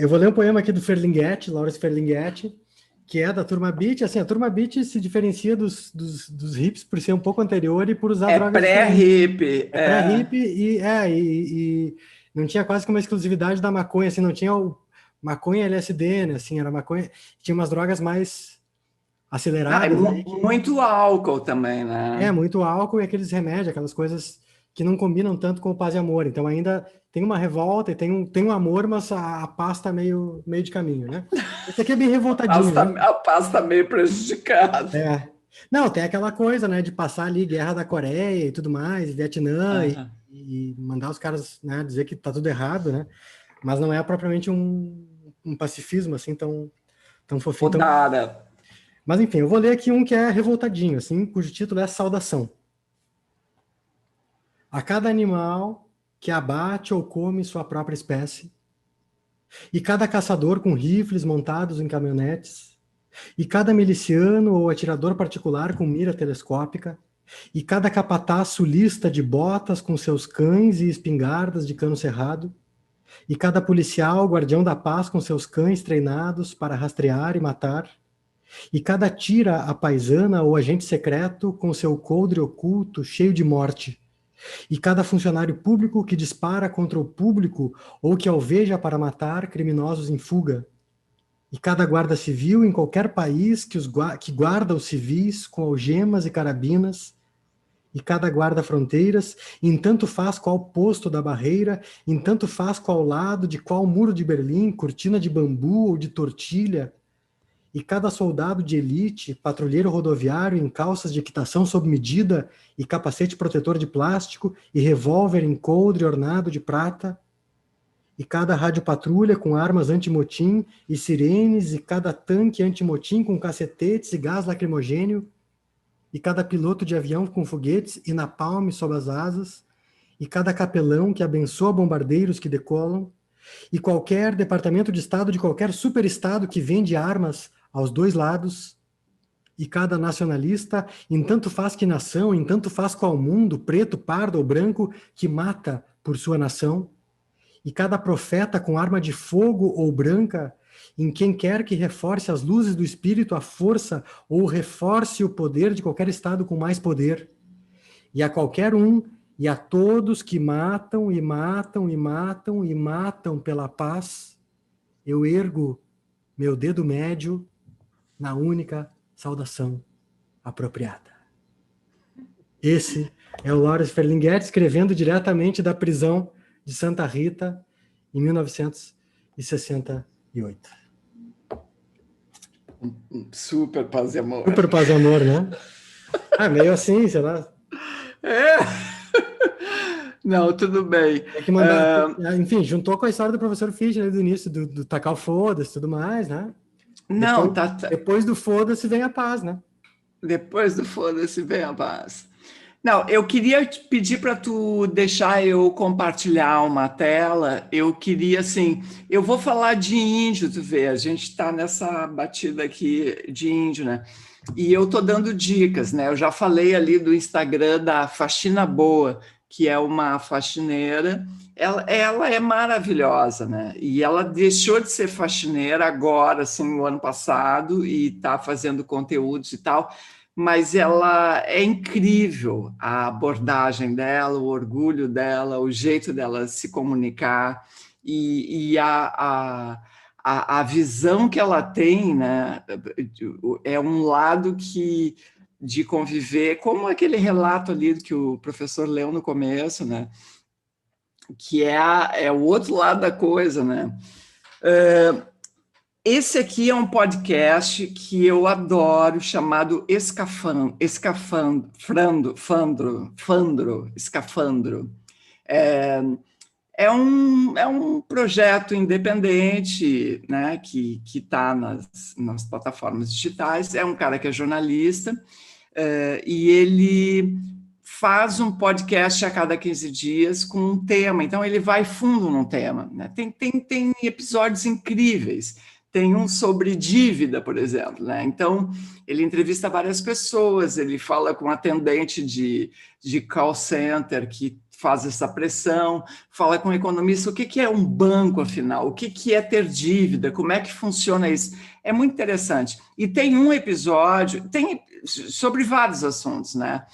Eu vou ler um poema aqui do Ferlinghetti, Lawrence Ferlinghetti, que é da Turma Beat. Assim, a Turma Beat se diferencia dos hips por ser um pouco anterior e por usar drogas... Pré-hip. Pré-hip e não tinha quase que uma exclusividade da maconha, assim, não tinha o maconha LSD, né? Assim, era maconha... Tinha umas drogas mais... aceleradas. Muito álcool também, né? Muito álcool e aqueles remédios, aquelas coisas que não combinam tanto com o paz e amor. Então ainda tem uma revolta e tem um amor, mas a paz está meio de caminho, né? Esse aqui é bem revoltadinho. A paz está meio prejudicada. Não, tem aquela coisa, né, de passar ali Guerra da Coreia e tudo mais, Vietnã, e mandar os caras, né, dizer que tá tudo errado, né? Mas não é propriamente um pacifismo assim tão fofinho. Mas, enfim, eu vou ler aqui um que é revoltadinho, assim, cujo título é Saudação. A cada animal que abate ou come sua própria espécie, e cada caçador com rifles montados em caminhonetes, e cada miliciano ou atirador particular com mira telescópica, e cada capataz sulista de botas com seus cães e espingardas de cano cerrado, e cada policial guardião da paz com seus cães treinados para rastrear e matar, e cada tira a paisana ou agente secreto com seu coldre oculto cheio de morte, e cada funcionário público que dispara contra o público ou que alveja para matar criminosos em fuga, e cada guarda civil em qualquer país que guarda os civis com algemas e carabinas, e cada guarda fronteiras, em tanto faz qual posto da barreira, em tanto faz qual lado de qual muro de Berlim, cortina de bambu ou de tortilha, e cada soldado de elite, patrulheiro rodoviário em calças de equitação sob medida e capacete protetor de plástico e revólver em coldre ornado de prata, e cada rádio-patrulha com armas anti-motim e sirenes, e cada tanque anti-motim com cacetetes e gás lacrimogênio, e cada piloto de avião com foguetes e napalm sob as asas, e cada capelão que abençoa bombardeiros que decolam, e qualquer departamento de Estado de qualquer superestado que vende armas aos dois lados, e cada nacionalista, em tanto faz que nação, em tanto faz qual mundo, preto, pardo ou branco, que mata por sua nação, e cada profeta com arma de fogo ou branca, em quem quer que reforce as luzes do espírito, a força, ou reforce o poder de qualquer estado com mais poder, e a qualquer um, e a todos que matam, e matam, e matam, e matam pela paz, eu ergo meu dedo médio na única saudação apropriada. Esse é o Lawrence Ferlinghetti escrevendo diretamente da prisão de Santa Rita em 1968. Super paz e amor. Super paz e amor, né? Meio assim, sei lá. É. Não, tudo bem. É que mandar, enfim, juntou com a história do professor Fischer do início, do tacar o foda-se e tudo mais, né? Não, depois do foda-se vem a paz, né? Depois do foda-se vem a paz. Não, eu queria te pedir para tu deixar eu compartilhar uma tela. Eu queria, assim, eu vou falar de índio, tu vê, a gente está nessa batida aqui de índio, né? E eu estou dando dicas, né? Eu já falei ali do Instagram da Faxina Boa, que é uma faxineira. Ela é maravilhosa, né? E ela deixou de ser faxineira agora, assim, no ano passado, e está fazendo conteúdos e tal, mas ela é incrível, a abordagem dela, o orgulho dela, o jeito dela se comunicar e a visão que ela tem, né? É um lado de conviver, como aquele relato ali que o professor leu no começo, né? Que é o outro lado da coisa, né? Esse aqui é um podcast que eu adoro, chamado Escafandro. É um projeto independente, né, que está nas plataformas digitais. É um cara que é jornalista, e ele faz um podcast a cada 15 dias com um tema. Então, ele vai fundo num tema, né? Tem episódios incríveis. Tem um sobre dívida, por exemplo, né? Então, ele entrevista várias pessoas, ele fala com um atendente de call center que faz essa pressão, fala com um economista, o que é um banco, afinal? O que é ter dívida? Como é que funciona isso? É muito interessante. E tem um episódio, tem sobre vários assuntos, né?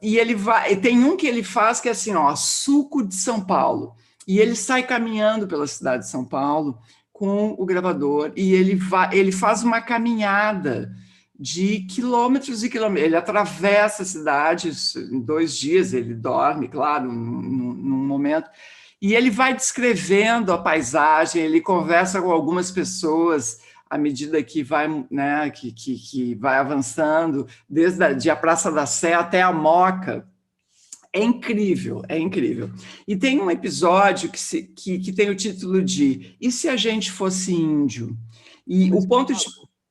E tem um que ele faz que é assim, ó, suco de São Paulo. E ele sai caminhando pela cidade de São Paulo com o gravador, e ele faz uma caminhada de quilômetros e quilômetros. Ele atravessa a cidade em 2 dias, ele dorme, claro, num momento, e ele vai descrevendo a paisagem, ele conversa com algumas pessoas à medida que vai, né, que vai avançando, desde a Praça da Sé até a Moca. É incrível, é incrível. E tem um episódio que tem o título de E se a gente fosse índio? E o ponto de...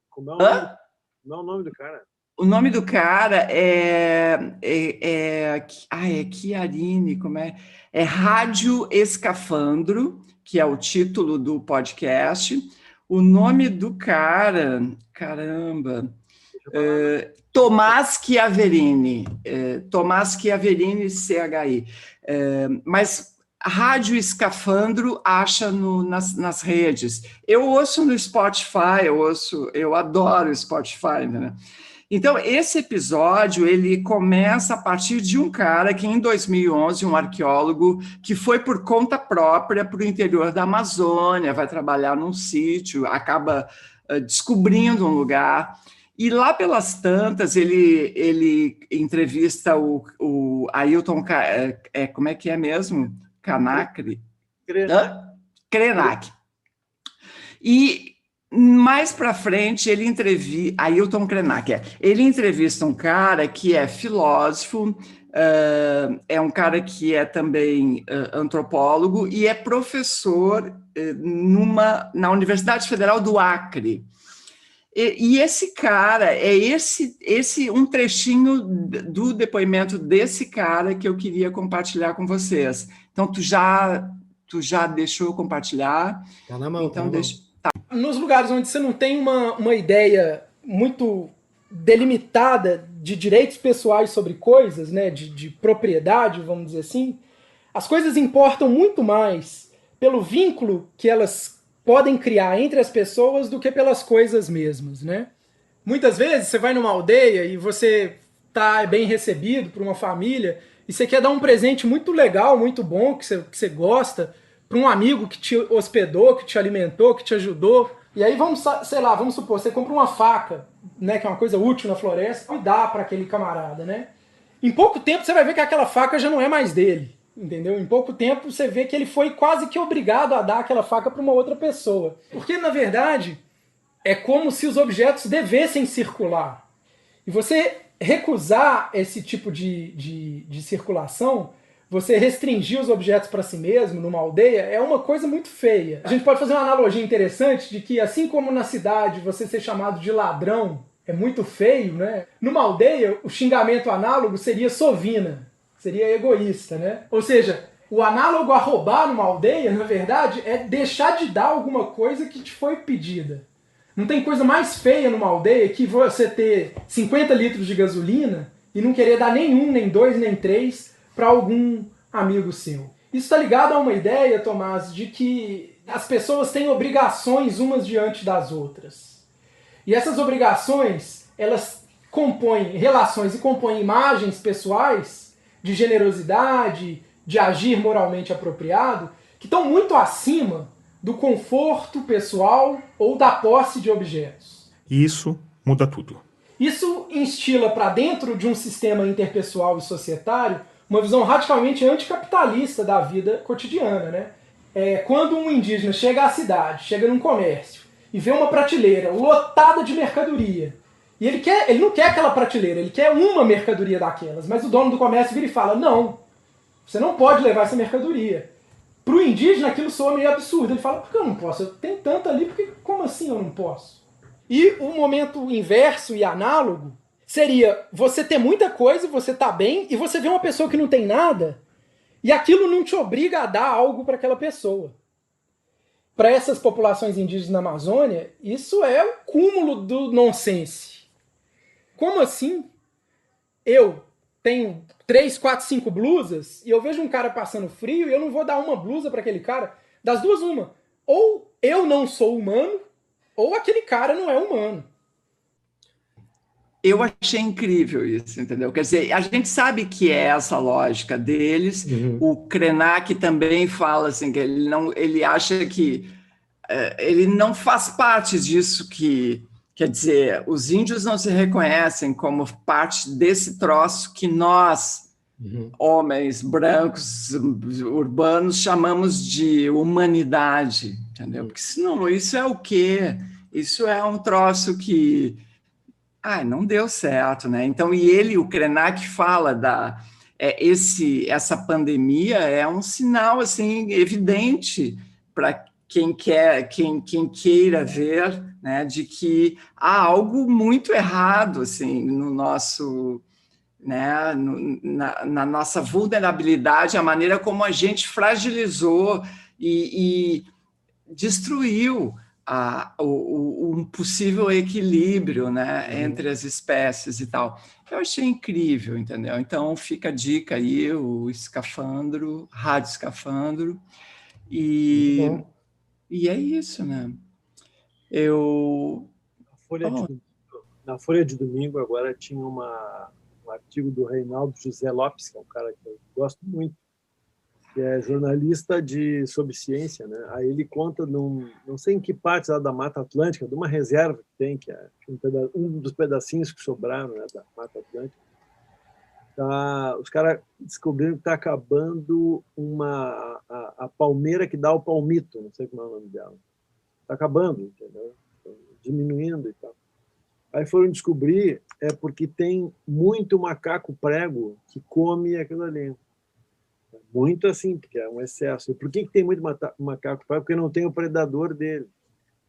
Como é o nome do cara? O nome do cara é Chiarine, como é? É Rádio Escafandro, que é o título do podcast. O nome do cara, caramba... Tomás Chiaverini, CHI. Mas Rádio Escafandro acha nas redes. Eu ouço no Spotify, eu adoro o Spotify, né? Então, esse episódio, ele começa a partir de um cara que, em 2011, um arqueólogo que foi por conta própria para o interior da Amazônia, vai trabalhar num sítio, acaba descobrindo um lugar. E lá pelas tantas, ele entrevista o Ailton, como é que é mesmo? Canacre? Krenak. E mais para frente, ele entrevista... Ailton Krenak, ele entrevista um cara que é filósofo, é um cara que é também antropólogo e é professor na Universidade Federal do Acre. E esse cara, um trechinho do depoimento desse cara que eu queria compartilhar com vocês. Então, tu já deixou eu compartilhar? Tá na mão, então, tá na deixa... mão. Tá. Nos lugares onde você não tem uma ideia muito delimitada de direitos pessoais sobre coisas, né, de propriedade, vamos dizer assim, as coisas importam muito mais pelo vínculo que elas podem criar entre as pessoas do que pelas coisas mesmas, né? Muitas vezes você vai numa aldeia e você tá bem recebido por uma família e você quer dar um presente muito legal, muito bom, que você gosta, para um amigo que te hospedou, que te alimentou, que te ajudou. E aí vamos supor, você compra uma faca, né, que é uma coisa útil na floresta, e dá para aquele camarada, né? Em pouco tempo você vai ver que aquela faca já não é mais dele. Entendeu? Em pouco tempo você vê que ele foi quase que obrigado a dar aquela faca para uma outra pessoa. Porque, na verdade, é como se os objetos devessem circular. E você recusar esse tipo de circulação, você restringir os objetos para si mesmo numa aldeia, é uma coisa muito feia. A gente pode fazer uma analogia interessante de que, assim como na cidade você ser chamado de ladrão é muito feio, né? Numa aldeia, o xingamento análogo seria sovina. Seria egoísta, né? Ou seja, o análogo a roubar numa aldeia, na verdade, é deixar de dar alguma coisa que te foi pedida. Não tem coisa mais feia numa aldeia que você ter 50 litros de gasolina e não querer dar nenhum, nem dois, nem três para algum amigo seu. Isso está ligado a uma ideia, Tomás, de que as pessoas têm obrigações umas diante das outras. E essas obrigações, elas compõem relações e compõem imagens pessoais de generosidade, de agir moralmente apropriado, que estão muito acima do conforto pessoal ou da posse de objetos. E isso muda tudo. Isso instila para dentro de um sistema interpessoal e societário uma visão radicalmente anticapitalista da vida cotidiana, né? Quando um indígena chega à cidade, chega num comércio e vê uma prateleira lotada de mercadoria, e ele não quer aquela prateleira, ele quer uma mercadoria daquelas, mas o dono do comércio vira e fala, não, você não pode levar essa mercadoria. Para o indígena aquilo soa meio absurdo, ele fala, por que eu não posso? Eu tenho tanto ali, como assim eu não posso? E o momento inverso e análogo seria você ter muita coisa, você tá bem, e você vê uma pessoa que não tem nada, e aquilo não te obriga a dar algo para aquela pessoa. Para essas populações indígenas na Amazônia, isso é o cúmulo do nonsense. Como assim? Eu tenho 3, 4, 5 blusas e eu vejo um cara passando frio e eu não vou dar uma blusa para aquele cara? Das duas, uma. Ou eu não sou humano, ou aquele cara não é humano. Eu achei incrível isso, entendeu? Quer dizer, a gente sabe que é essa lógica deles. O Krenak também fala assim, que ele acha que ele não faz parte disso que... Quer dizer, os índios não se reconhecem como parte desse troço que nós, homens brancos, urbanos, chamamos de humanidade, entendeu? Porque senão isso é o quê? Isso é um troço que não deu certo, né? Então, o Krenak fala essa pandemia é um sinal assim evidente para quem queira ver, né, de que há algo muito errado assim no nosso, né, na nossa vulnerabilidade, a maneira como a gente fragilizou e destruiu um possível equilíbrio, né, entre as espécies e tal. Eu achei incrível, entendeu? Então fica a dica aí, o Escafandro, Rádio Escafandro, e é isso, né? Na Folha de Domingo agora tinha um artigo do Reinaldo José Lopes, que é um cara que eu gosto muito, que é jornalista sobre ciência, né? Aí ele conta, não sei em que parte lá da Mata Atlântica, de uma reserva que tem, que é um dos pedacinhos que sobraram, né, da Mata Atlântica. Os caras descobriram que está acabando a palmeira que dá o palmito, não sei como é o nome dela. Está acabando, entendeu? Diminuindo e tal. Aí foram descobrir porque tem muito macaco prego que come aquilo ali. Muito assim, porque é um excesso. E por que tem muito macaco prego? Porque não tem o predador dele.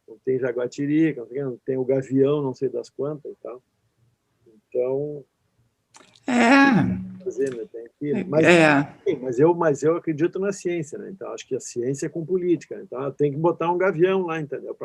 Não tem jaguatirica, não tem o gavião, não sei das quantas e tal. Então... fazer, né? Tem que... mas eu acredito na ciência, né? Então acho que a ciência é com política. Então tem que botar um gavião lá, entendeu?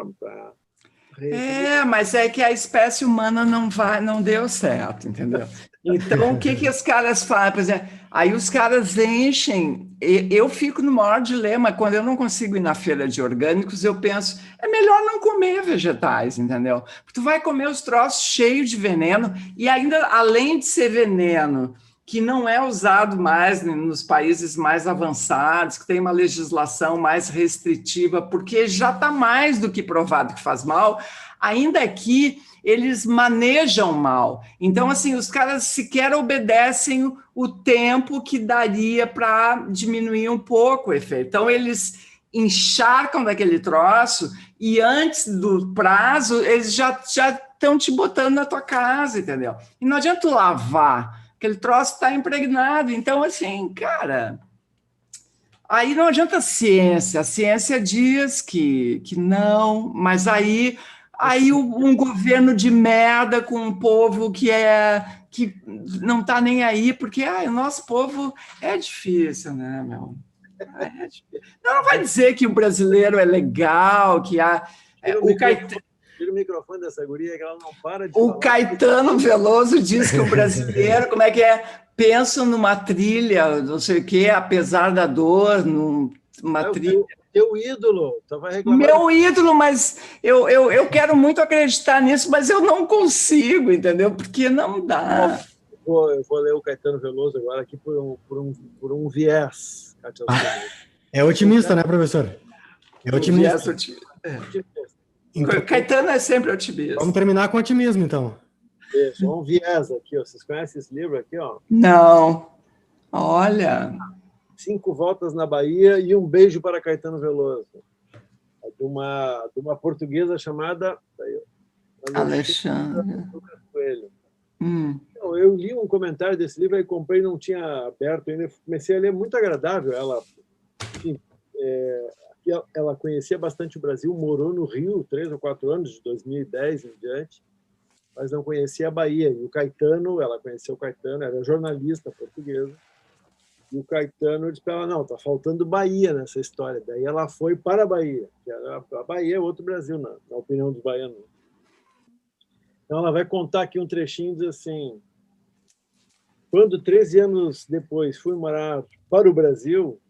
Mas é que a espécie humana não deu certo, entendeu? Então o que os caras fazem? Por exemplo, aí os caras enchem. Eu fico no maior dilema quando eu não consigo ir na feira de orgânicos. Eu penso, é melhor não comer vegetais, entendeu? Porque tu vai comer os troços cheios de veneno e ainda além de ser veneno que não é usado mais nos países mais avançados, que tem uma legislação mais restritiva, porque já está mais do que provado que faz mal, ainda aqui eles manejam mal. Então, assim, os caras sequer obedecem o tempo que daria para diminuir um pouco o efeito. Então, eles encharcam daquele troço e antes do prazo, eles já estão te botando na tua casa, entendeu? E não adianta tu lavar, aquele troço está impregnado. Então, assim, cara, aí não adianta a ciência diz que não, mas aí um governo de merda com um povo que não está nem aí, porque o nosso povo é difícil, né, meu? Não vai dizer que o brasileiro é legal, que Tira o microfone dessa guria que ela não para de falar. O Caetano Veloso diz que o brasileiro, como é que é? Pensa numa trilha, não sei o quê, apesar da dor, numa trilha. Teu ídolo, tu vai reclamar. Meu ídolo, mas eu quero muito acreditar nisso, mas eu não consigo, entendeu? Porque não dá. Eu vou ler o Caetano Veloso agora aqui por um viés. É otimista, né, professor? É otimista. Então, Caetano é sempre otimista. Vamos terminar com otimismo, então. Isso, um viés aqui, ó. Vocês conhecem esse livro aqui, ó? Não. Olha. 5 voltas na Bahia e um beijo para Caetano Veloso. De uma portuguesa chamada Alexandre Coelho. Então, eu li um comentário desse livro e comprei, não tinha aberto ainda. Comecei a ler, muito agradável. Ela, enfim, ela conhecia bastante o Brasil, morou no Rio 3 ou 4 anos, de 2010 em diante, mas não conhecia a Bahia. E o Caetano, ela conheceu o Caetano, era jornalista portuguesa, e o Caetano disse para ela, não, está faltando Bahia nessa história. Daí ela foi para a Bahia, que a Bahia é outro Brasil, na opinião dos baianos. Então ela vai contar aqui um trechinho, diz assim, quando 13 anos depois fui morar para o Brasil,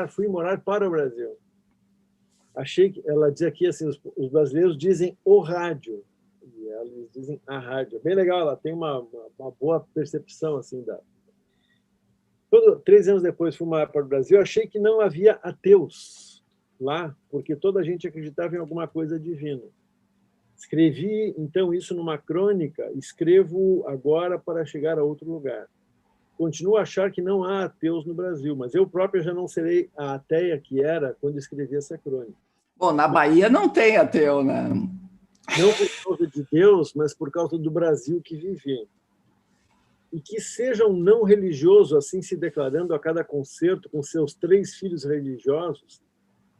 fui morar para o Brasil. Achei que, ela diz aqui assim, os brasileiros dizem o rádio, e eles dizem a rádio. Bem legal, ela tem uma boa percepção assim Quando 13 anos depois fui morar para o Brasil, achei que não havia ateus lá, porque toda a gente acreditava em alguma coisa divina. Escrevi, então, isso numa crônica, escrevo agora para chegar a outro lugar. Continuo a achar que não há ateus no Brasil, mas eu própria já não serei a ateia que era quando escrevi essa crônica. Bom, na Bahia não tem ateu, né? Não por causa de Deus, mas por causa do Brasil que vivi. E que seja um não religioso, assim se declarando a cada concerto com seus 3 filhos religiosos,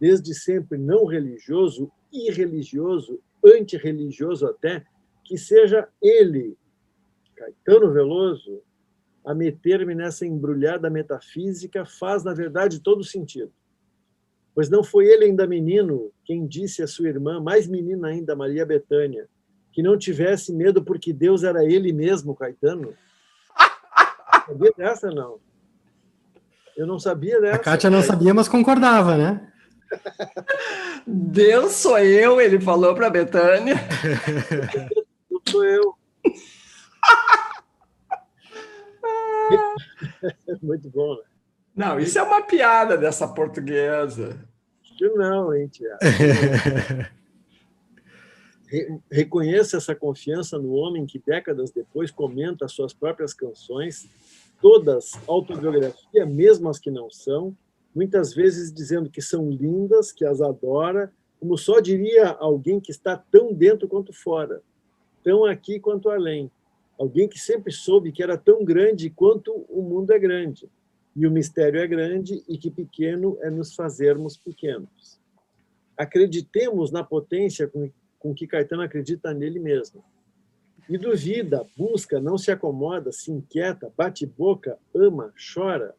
desde sempre não religioso, irreligioso, antirreligioso até, que seja ele, Caetano Veloso, a meter-me nessa embrulhada metafísica faz, na verdade, todo sentido. Pois não foi ele ainda menino quem disse a sua irmã, mais menina ainda, Maria Bethânia, que não tivesse medo porque Deus era ele mesmo, Caetano? Sabia dessa, não? Eu não sabia dessa. A Kátia não sabia, mas concordava, né? Deus sou eu, ele falou para a Bethânia. Deus sou eu. Muito bom, né? Não, isso é uma piada dessa portuguesa. Acho que não, hein, Tiago? Reconheça essa confiança no homem que décadas depois comenta as suas próprias canções, todas autobiografia, mesmo as que não são, muitas vezes dizendo que são lindas, que as adora, como só diria alguém que está tão dentro quanto fora, tão aqui quanto além, alguém que sempre soube que era tão grande quanto o mundo é grande, e o mistério é grande e que pequeno é nos fazermos pequenos. Acreditemos na potência com que Caetano acredita nele mesmo. E duvida, busca, não se acomoda, se inquieta, bate boca, ama, chora.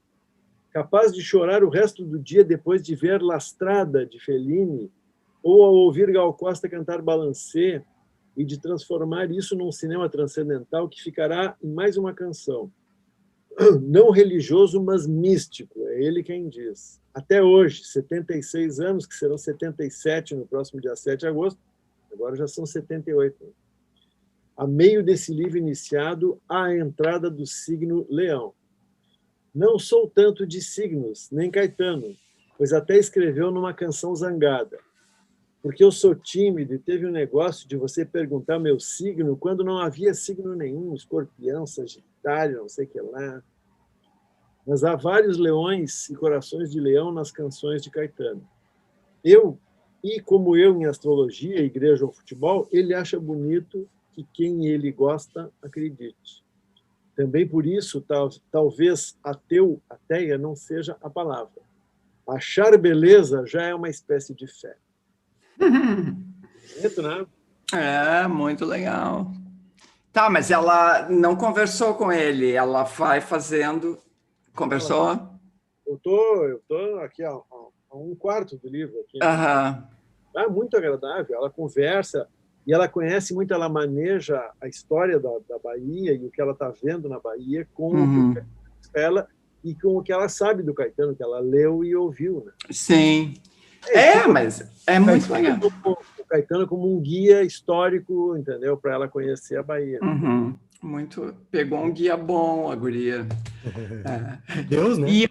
Capaz de chorar o resto do dia depois de ver Lastrada, de Fellini, ou ao ouvir Gal Costa cantar Balancê, e de transformar isso num cinema transcendental que ficará em mais uma canção. Não religioso, mas místico, é ele quem diz. Até hoje, 76 anos, que serão 77 no próximo dia 7 de agosto, agora já são 78. A meio desse livro iniciado, há a entrada do signo Leão. Não sou tanto de signos, nem Caetano, pois até escreveu numa canção zangada. Porque eu sou tímido e teve um negócio de você perguntar meu signo quando não havia signo nenhum, Escorpião, Sagitário, não sei o que lá. Mas há vários leões e corações de leão nas canções de Caetano. E como eu em astrologia, igreja ou futebol, ele acha bonito que quem ele gosta acredite. Também por isso, talvez ateia não seja a palavra. Achar beleza já é uma espécie de fé. Bonito, né? É, muito legal. Tá, mas ela não conversou com ele, ela vai fazendo... Conversou? Eu tô aqui a um quarto do livro. Aqui. Aham. É muito agradável, ela conversa e ela conhece muito, ela maneja a história da Bahia e o que ela está vendo na Bahia com o que ela e com o que ela sabe do Caetano, que ela leu e ouviu. Né? Sim. Mas é muito legal. O Caetano como um guia histórico, entendeu? Para ela conhecer a Bahia. Uhum. Muito. Pegou um guia bom, a guria. Deus, né? E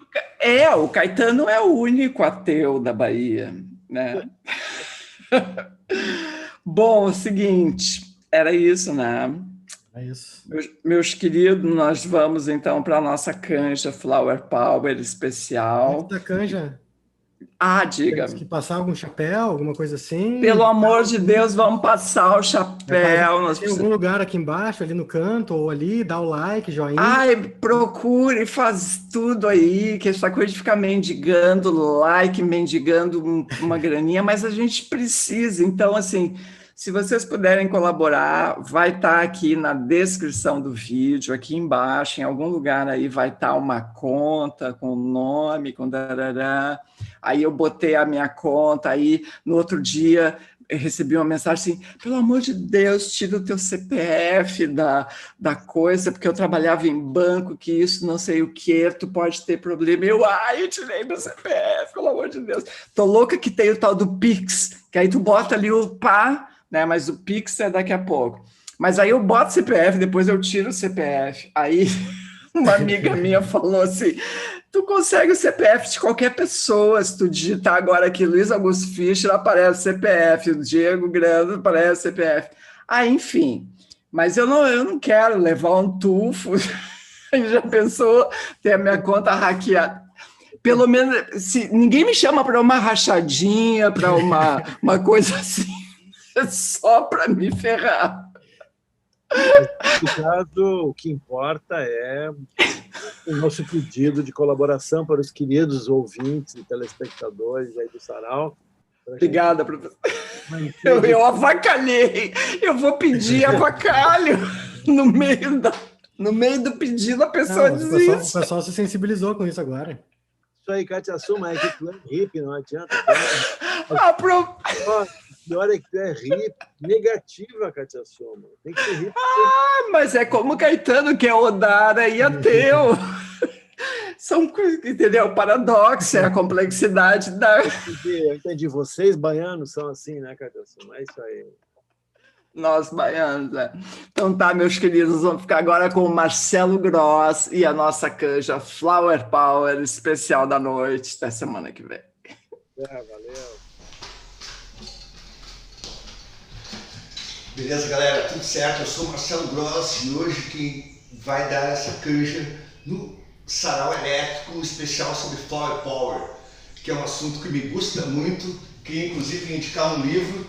o Caetano é o único ateu da Bahia, né? Bom, o seguinte, era isso, né? É isso. Meus queridos, nós vamos então para a nossa canja Flower Power especial. Antes da canja, diga. tem que passar algum chapéu, alguma coisa assim? Pelo amor de Deus, vamos passar o chapéu. Tem algum lugar aqui embaixo, ali no canto, ou ali, dá o like, joinha. Procure, faz tudo aí, que essa coisa de ficar mendigando like, mendigando uma graninha, mas a gente precisa. Então, assim, se vocês puderem colaborar, vai estar aqui na descrição do vídeo, aqui embaixo, em algum lugar aí vai estar uma conta com nome, com darará. Aí eu botei a minha conta, aí no outro dia eu recebi uma mensagem assim, pelo amor de Deus, tira o teu CPF da coisa, porque eu trabalhava em banco, que isso não sei o que, tu pode ter problema. Eu tirei meu CPF, pelo amor de Deus. Tô louca que tem o tal do Pix, que aí tu bota ali o pá, né? Mas o Pix é daqui a pouco. Mas aí eu boto o CPF, depois eu tiro o CPF. Aí uma amiga minha falou assim, tu consegue o CPF de qualquer pessoa, se tu digitar agora aqui Luiz Augusto Fischer, aparece CPF, o Diego Grande aparece CPF. Enfim, mas eu não quero levar um tufo, já pensou ter a minha conta hackeada? Pelo menos, se ninguém me chama para uma rachadinha, para uma coisa assim, é só para me ferrar. No caso, o que importa é o nosso pedido de colaboração para os queridos ouvintes e telespectadores aí do Sarau. Obrigada, professor. Eu avacalhei. Eu vou pedir avacalho no meio do pedido, a pessoa desiste. O pessoal se sensibilizou com isso agora. Isso aí, Kátia, assuma, é que tu é hippie, não adianta. Pior é que tu é hippie, negativa, Kátia Soma. Tem que ser hippie. Mas é como Caetano, que é Odara e ateu. São, entendeu? Paradoxo, é a complexidade da... Eu entendi. Vocês, baianos, são assim, né, Kátia Soma? É isso aí. Nós baianos, é. Então tá, meus queridos, vamos ficar agora com o Marcelo Gross e a nossa canja Flower Power especial da noite. Até semana que vem. Valeu. Beleza, galera? Tudo certo? Eu sou o Marcelo Gross e hoje quem vai dar essa canja no Sarau Elétrico especial sobre Flower Power, que é um assunto que me gusta muito. Queria inclusive indicar um livro,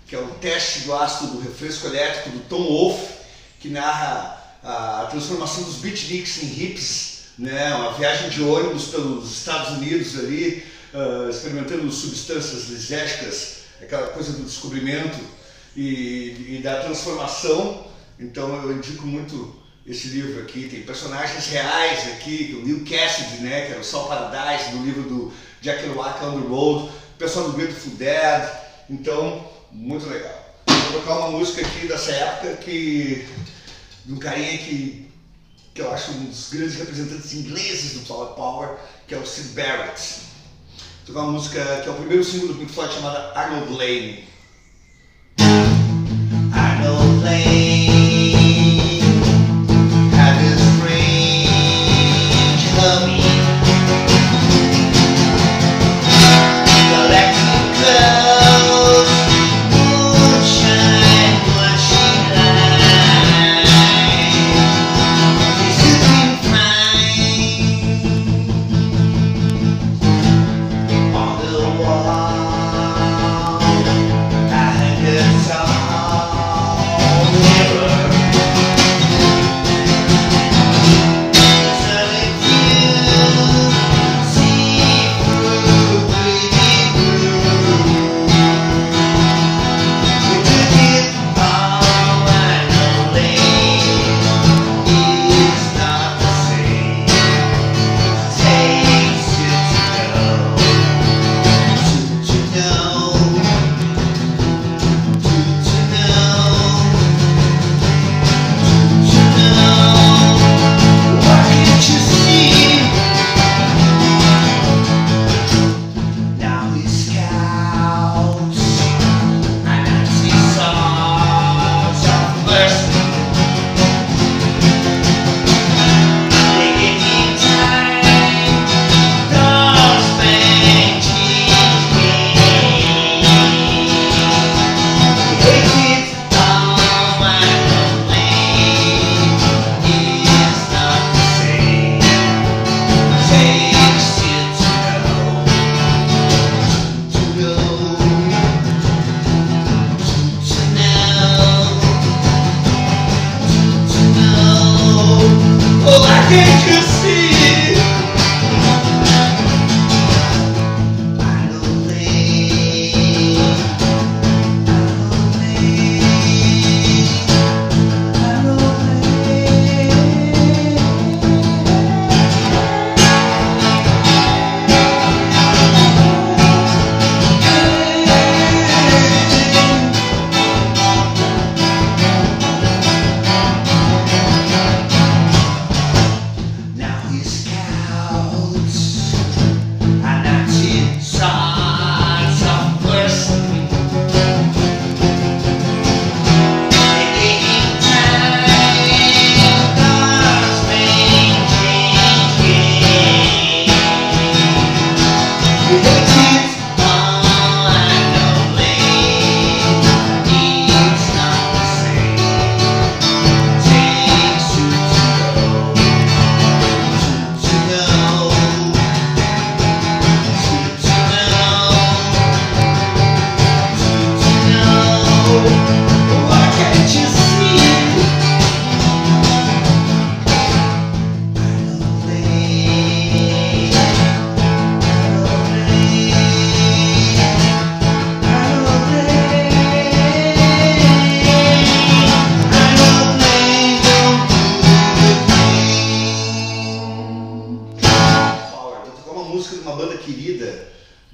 que é o Teste do Ácido do Refresco Elétrico, do Tom Wolfe, que narra a transformação dos beatniks em hippies, né? Uma viagem de ônibus pelos Estados Unidos ali, experimentando substâncias lisérgicas, aquela coisa do descobrimento e da transformação. Então eu indico muito esse livro aqui. Tem personagens reais aqui, o Neil Cassidy, né, que era o Saul Paradise, do livro do Jack Kerouac, On the Road, o pessoal do Grateful Dead. Então, muito legal. Vou tocar uma música aqui dessa época de um carinha que eu acho um dos grandes representantes ingleses do Flower Power, que é o Syd Barrett. Vou tocar uma música que é o primeiro single do Pink Floyd, chamada Arnold Lane. Arnold Lane had a strange hobby, collecting clothes, moonshine, what she liked. He's sitting fine on the wall. I hang a song mirror.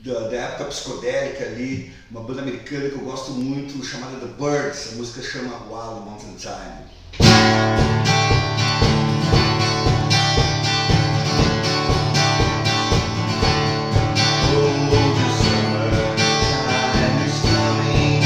Da época psicodélica ali, uma banda americana que eu gosto muito, chamada The Byrds. A música chama Wild Mountain Time. Oh, the summertime is coming.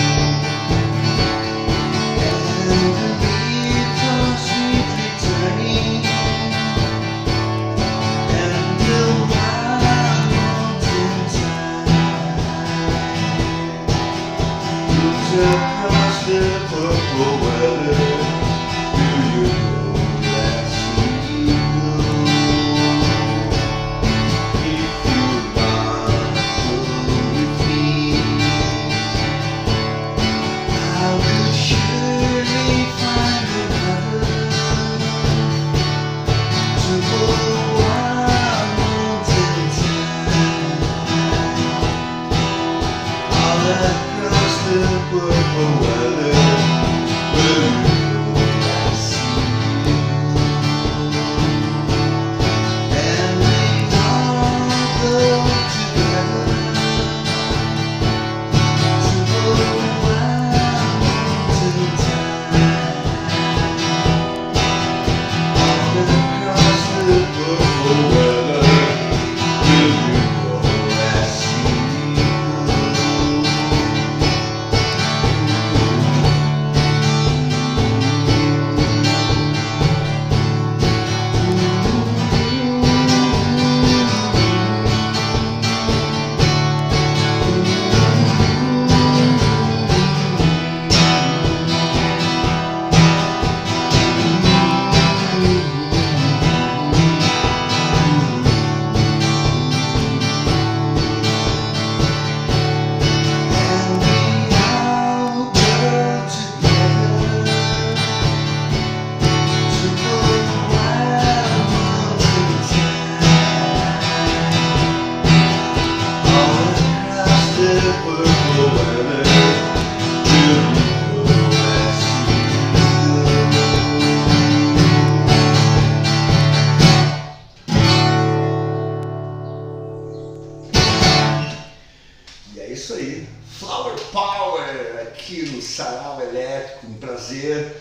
isso aí. Flower Power aqui no Sarau Elétrico. Um prazer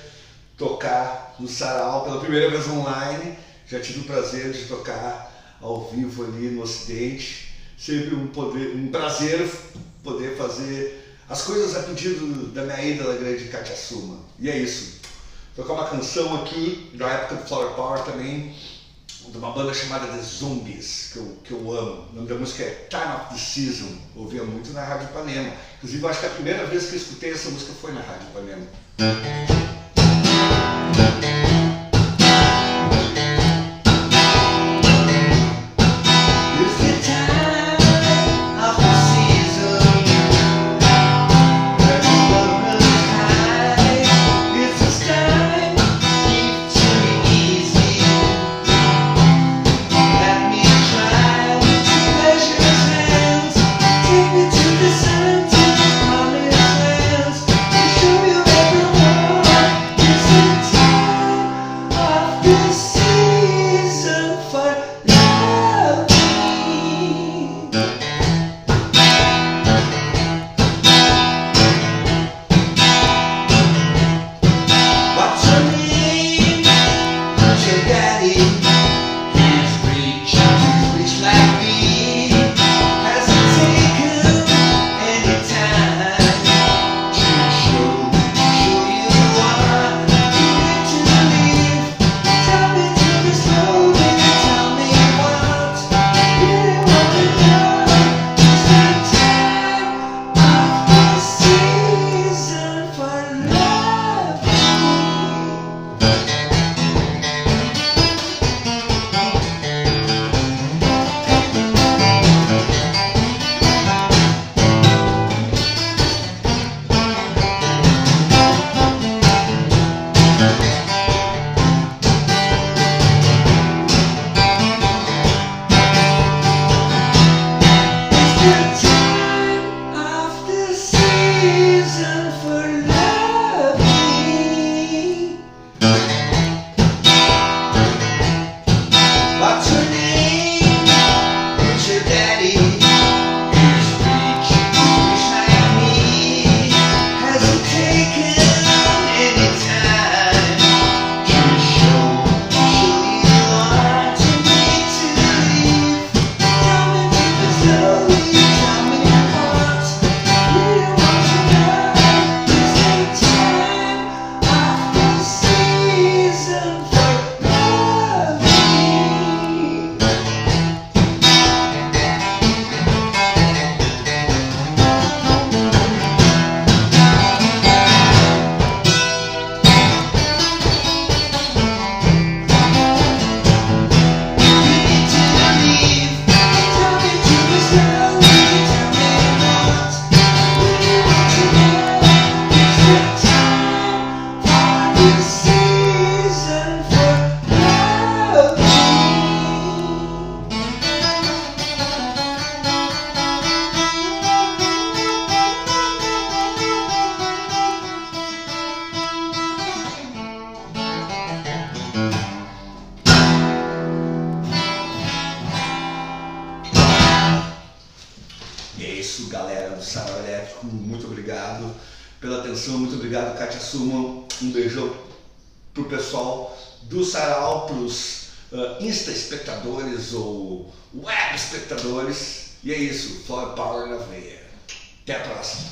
tocar no Sarau pela primeira vez online. Já tive o prazer de tocar ao vivo ali no Ocidente. Sempre um prazer poder fazer as coisas a pedido da minha ídola grande Katia Suma. E é isso. Tocar uma canção aqui da época do Flower Power também, de uma banda chamada The Zombies, que eu amo. O nome da música é Time of the Season. Ouvia muito na Rádio Ipanema. Inclusive, eu acho que a primeira vez que eu escutei essa música foi na Rádio Ipanema. Galera do Sarau Elétrico, muito obrigado pela atenção, muito obrigado, Katia Suma. Um beijão pro pessoal do Sarau, pros Insta espectadores ou web espectadores. E é isso, Flower Power na veia. Até a próxima.